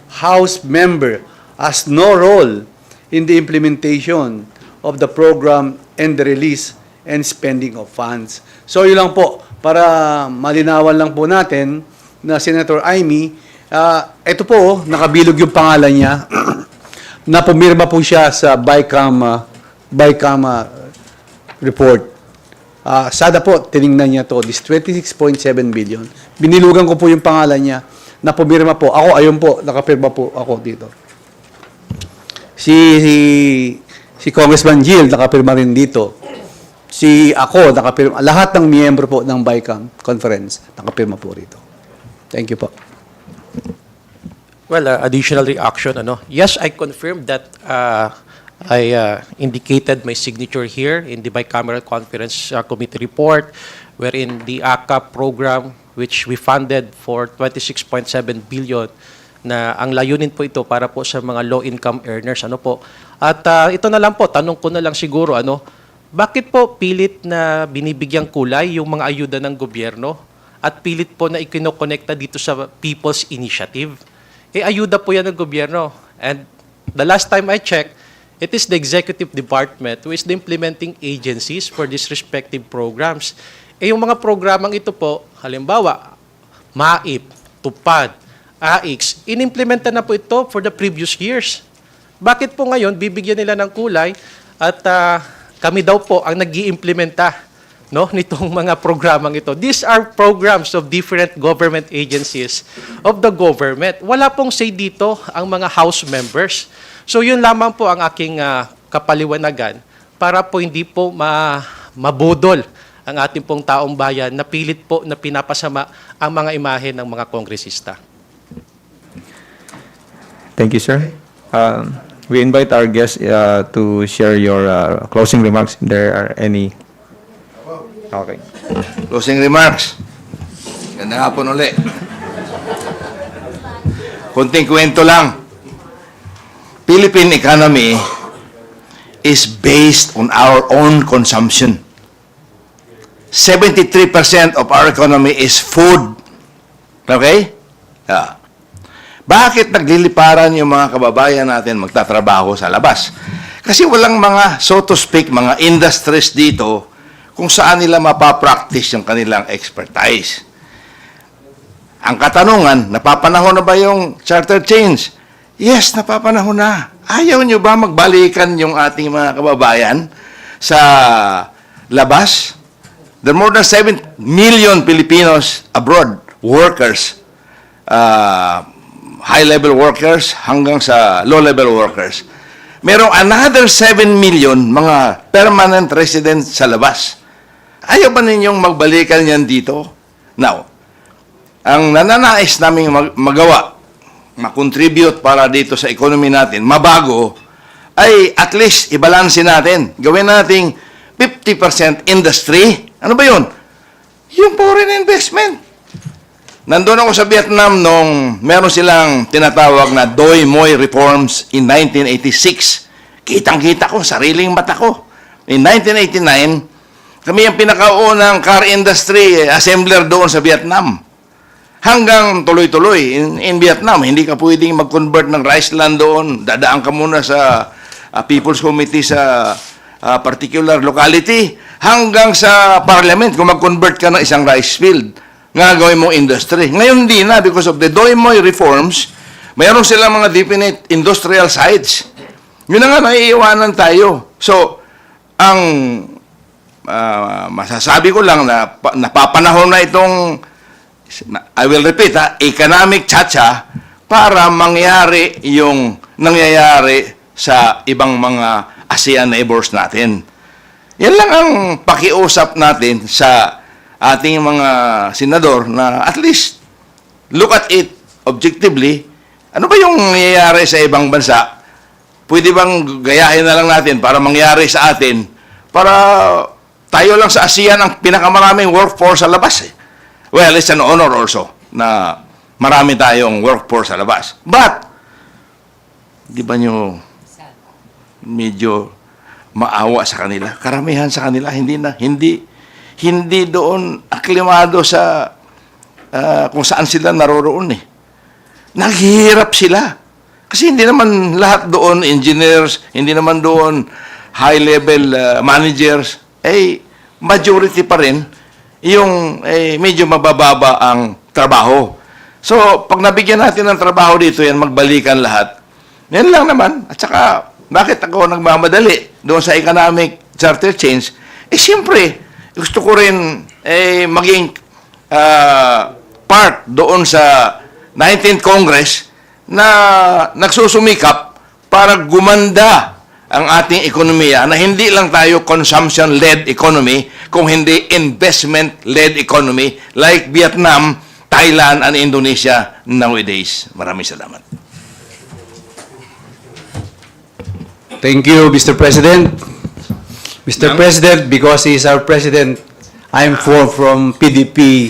[SPEAKER 3] House member has no role in the implementation of the program and the release and spending of funds. So yun lang po, para malinawan lang po natin na Senator Amy, ito po, nakabilog yung pangalan niya, na pumirma po siya sa BICAM report. Sada po, tiningnan niya to, this 26.7 billion. Binilugan ko po yung pangalan niya, na pumirma po. Ako, ayun po, nakapirma po ako dito. Si Congressman Jill, nakapirma rin dito. Ako, nakapirma. Lahat ng miyembro po ng BICAM conference, nakapirma po rito. Thank you po.
[SPEAKER 2] Well, additional reaction, yes, I confirmed that I indicated my signature here in the bicameral conference committee report, wherein the ACAP program, which we funded for 26.7 billion, na ang layunin po ito para po sa mga low-income earners. At ito na lang po, tanong ko na lang siguro, bakit po pilit na binibigyang kulay yung mga ayuda ng gobyerno at pilit po na ikinokonekta dito sa People's Initiative? Ayuda po yan ng gobyerno. And the last time I checked, it is the Executive Department who is the implementing agencies for these respective programs. Yung mga programang ito po, halimbawa, MAIP, TUPAD, AICS, inimplementa na po ito for the previous years. Bakit po ngayon, bibigyan nila ng kulay at kami daw po ang nag-iimplementa no, nitong mga programang ito. These are programs of different government agencies of the government. Wala pong say dito ang mga House members. So yun lamang po ang aking kapaliwanagan para po hindi po mabudol ang ating pong taong bayan na pilit po na pinapasama ang mga imahe ng mga kongresista.
[SPEAKER 1] Thank you, sir. We invite our guests to share your closing remarks if there are any. Okay.
[SPEAKER 4] Closing remarks. Ganda nga po uli. Kunting kwento lang. Philippine economy is based on our own consumption. 73% of our economy is food. Okay? Yeah. Bakit nagliliparan yung mga kababayan natin magtatrabaho sa labas? Kasi walang mga, so to speak, mga industries dito kung saan nila mapapractice yung kanilang expertise. Ang katanungan, napapanahon na ba yung charter change? Yes, napapanahon na. Ayaw nyo ba magbalikan yung ating mga kababayan sa labas? There are more than 7 million Filipinos abroad, workers, high-level workers hanggang sa low-level workers. Merong another 7 million mga permanent residents sa labas. Ayaw ba ninyong magbalikan yan dito? Now, ang nananais namin magawa, makontribute para dito sa economy natin, mabago, ay at least ibalansin natin. Gawin nating 50% industry. Ano ba yun? Yung foreign investment. Nandun ako sa Vietnam nung meron silang tinatawag na Doi Moi reforms in 1986. Kitang-kita ko, sariling mata ko. In 1989, kami ang pinakaunang car industry assembler doon sa Vietnam. Hanggang tuloy-tuloy in Vietnam, hindi ka pwedeng mag-convert ng rice land doon. Dadaan ka muna sa People's Committee sa particular locality hanggang sa parliament kung mag-convert ka ng isang rice field nga gawin mong industry. Ngayon hindi na because of the Doi Moi reforms, mayroon silang mga definite industrial sites. Yun na nga, naiiwanan tayo. So, ang masasabi ko lang na napapanahon na itong, I will repeat, economic chacha para mangyari yung nangyayari sa ibang mga ASEAN neighbors natin. Yan lang ang pakiusap natin sa ating mga senador na at least look at it objectively. Ano ba yung nangyayari sa ibang bansa? Pwede bang gayahin na lang natin para mangyari sa atin para tayo lang sa ASEAN ang pinakamaraming workforce sa labas eh. Well, it's an honor also na marami tayong workforce sa labas. But, di ba nyo medyo maawa sa kanila? Karamihan sa kanila hindi doon aklimado sa kung saan sila naroroon eh. Naghihirap sila. Kasi hindi naman lahat doon engineers, hindi naman doon high-level managers, majority pa rin yung medyo mabababa ang trabaho. So, pag nabigyan natin ng trabaho dito, yan magbalikan lahat. Yan lang naman. At saka, bakit ako nagmamadali doon sa economic charter change? Siyempre, gusto ko rin maging part doon sa 19th Congress na nagsusumikap para gumanda ang ating ekonomiya na hindi lang tayo consumption-led economy, kung hindi investment-led economy like Vietnam, Thailand, and Indonesia nowadays. Maraming salamat.
[SPEAKER 3] Thank you, Mr. President. Mr. President, because he is our president, I'm from PDP.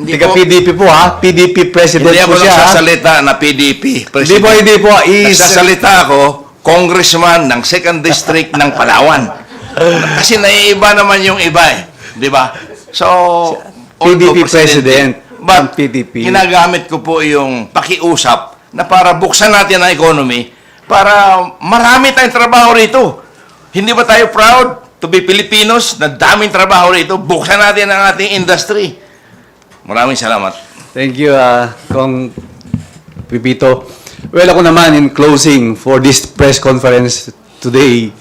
[SPEAKER 3] PDP po ha, PDP president
[SPEAKER 4] Hindi
[SPEAKER 3] po
[SPEAKER 4] ako
[SPEAKER 3] siya. ha?
[SPEAKER 4] nagsasalita na PDP. President.
[SPEAKER 3] Hindi po.
[SPEAKER 4] Nagsasalita ako, congressman ng 2nd District ng Palawan. Kasi naiiba naman yung iba eh. Di ba? So,
[SPEAKER 3] PDP president.
[SPEAKER 4] But,
[SPEAKER 3] PDP.
[SPEAKER 4] ginagamit ko po yung pakiusap na para buksan natin ang economy para marami tayong trabaho rito. Hindi ba tayo proud to be Filipinos na daming trabaho rito? Buksan natin ang ating industry. Maraming salamat.
[SPEAKER 3] Thank you, Kong Pipito. Well, ako naman, in closing for this press conference today,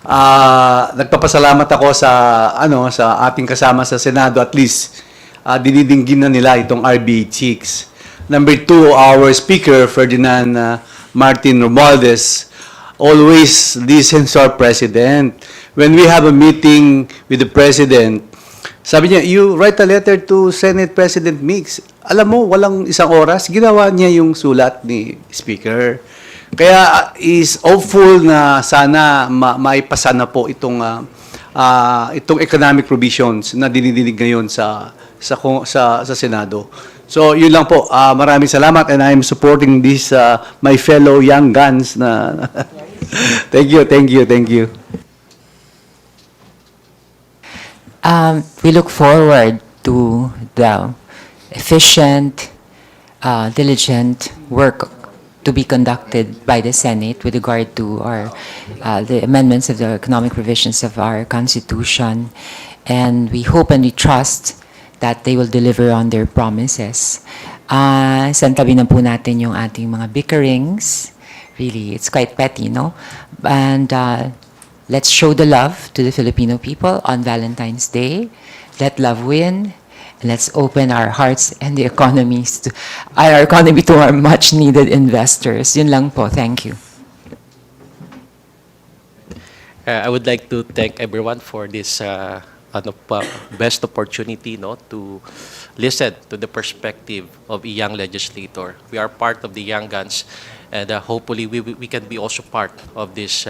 [SPEAKER 3] Nagpapasalamat ako sa sa ating kasama sa Senado, at least dinidinggin na nila itong RB AICS. Number 2, our Speaker Ferdinand Martin Romualdez always listens to our President. When we have a meeting with the President, sabi niya, you write a letter to Senate President Mix. Alam mo, walang isang oras, ginawa niya yung sulat ni Speaker. Kaya is hopeful na sana maipasa na po itong economic provisions na dinidinig ngayon sa Senado. So, yun lang po. Maraming salamat, and I'm supporting this my fellow young guns na thank you.
[SPEAKER 5] We look forward to the efficient, diligent work to be conducted by the Senate with regard to the amendments of the economic provisions of our Constitution. And we hope and we trust that they will deliver on their promises. Santabi na po natin yung ating mga bickerings. Really, it's quite petty, no? And let's show the love to the Filipino people on Valentine's Day. Let love win. And let's open our hearts and the our economy to our much-needed investors. Yun lang po. Thank you.
[SPEAKER 2] I would like to thank everyone for this best opportunity, no, to listen to the perspective of a young legislator. We are part of the Young Guns, and hopefully we can be also part of this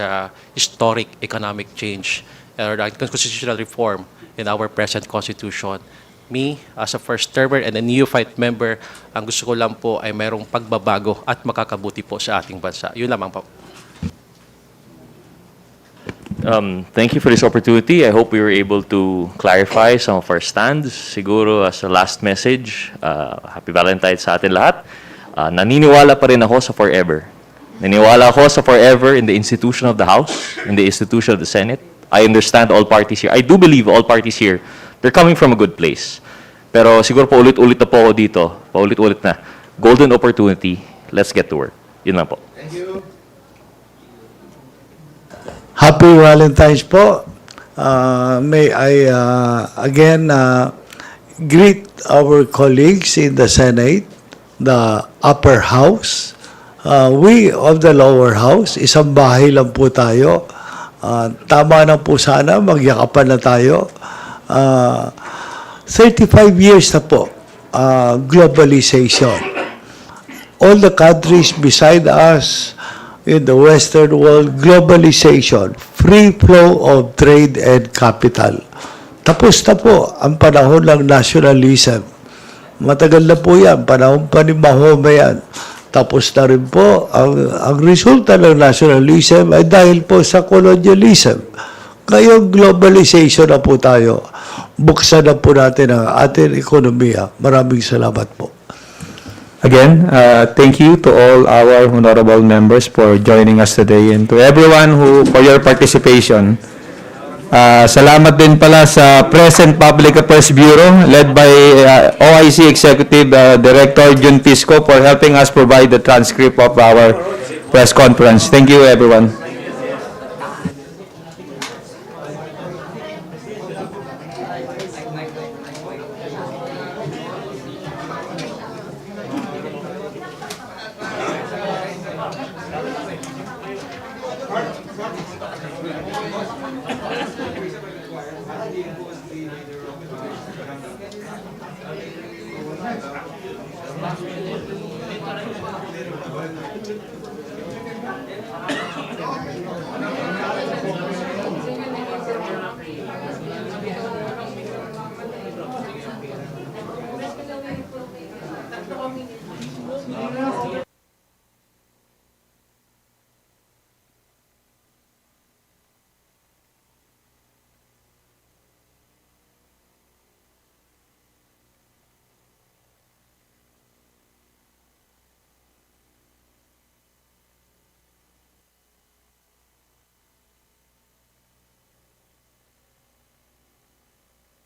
[SPEAKER 2] historic economic change or constitutional reform in our present constitution. Me, as a first termer and a neophyte member, ang gusto ko lang po ay mayroong pagbabago at makakabuti po sa ating bansa. Yun lamang po.
[SPEAKER 6] Thank you for this opportunity. I hope we were able to clarify some of our stands. Siguro as a last message, Happy Valentine's sa atin lahat. Naniniwala pa rin ako sa forever. Naniniwala ako sa forever in the institution of the House, in the institution of the Senate. I understand all parties here. I do believe all parties here, they're coming from a good place. Pero siguro paulit-ulit na po ako dito. Paulit-ulit na. Golden opportunity. Let's get to work. Yun lang po.
[SPEAKER 7] Thank you. Happy Valentine's po. May I again greet our colleagues in the Senate, the upper house. We of the lower house, isang bahay lang po tayo. Tama na po sana, magyakapan na tayo. 35 years na po, globalization. All the countries beside us in the Western world, globalization, free flow of trade and capital. Tapos na po ang panahon ng nationalism. Matagal na po yan, panahon pa ni Mahoma yan. Tapos na rin po, ang resulta ng nationalism ay dahil po sa colonialism. Ngayon, globalization na po tayo. Buksan na po natin ang ating ekonomiya. Maraming salamat po.
[SPEAKER 1] Again, thank you to all our honorable members for joining us today, and to everyone for your participation. Salamat din pala sa present Public Affairs Bureau led by OIC Executive Director Jun Pisco for helping us provide the transcript of our press conference. Thank you, everyone.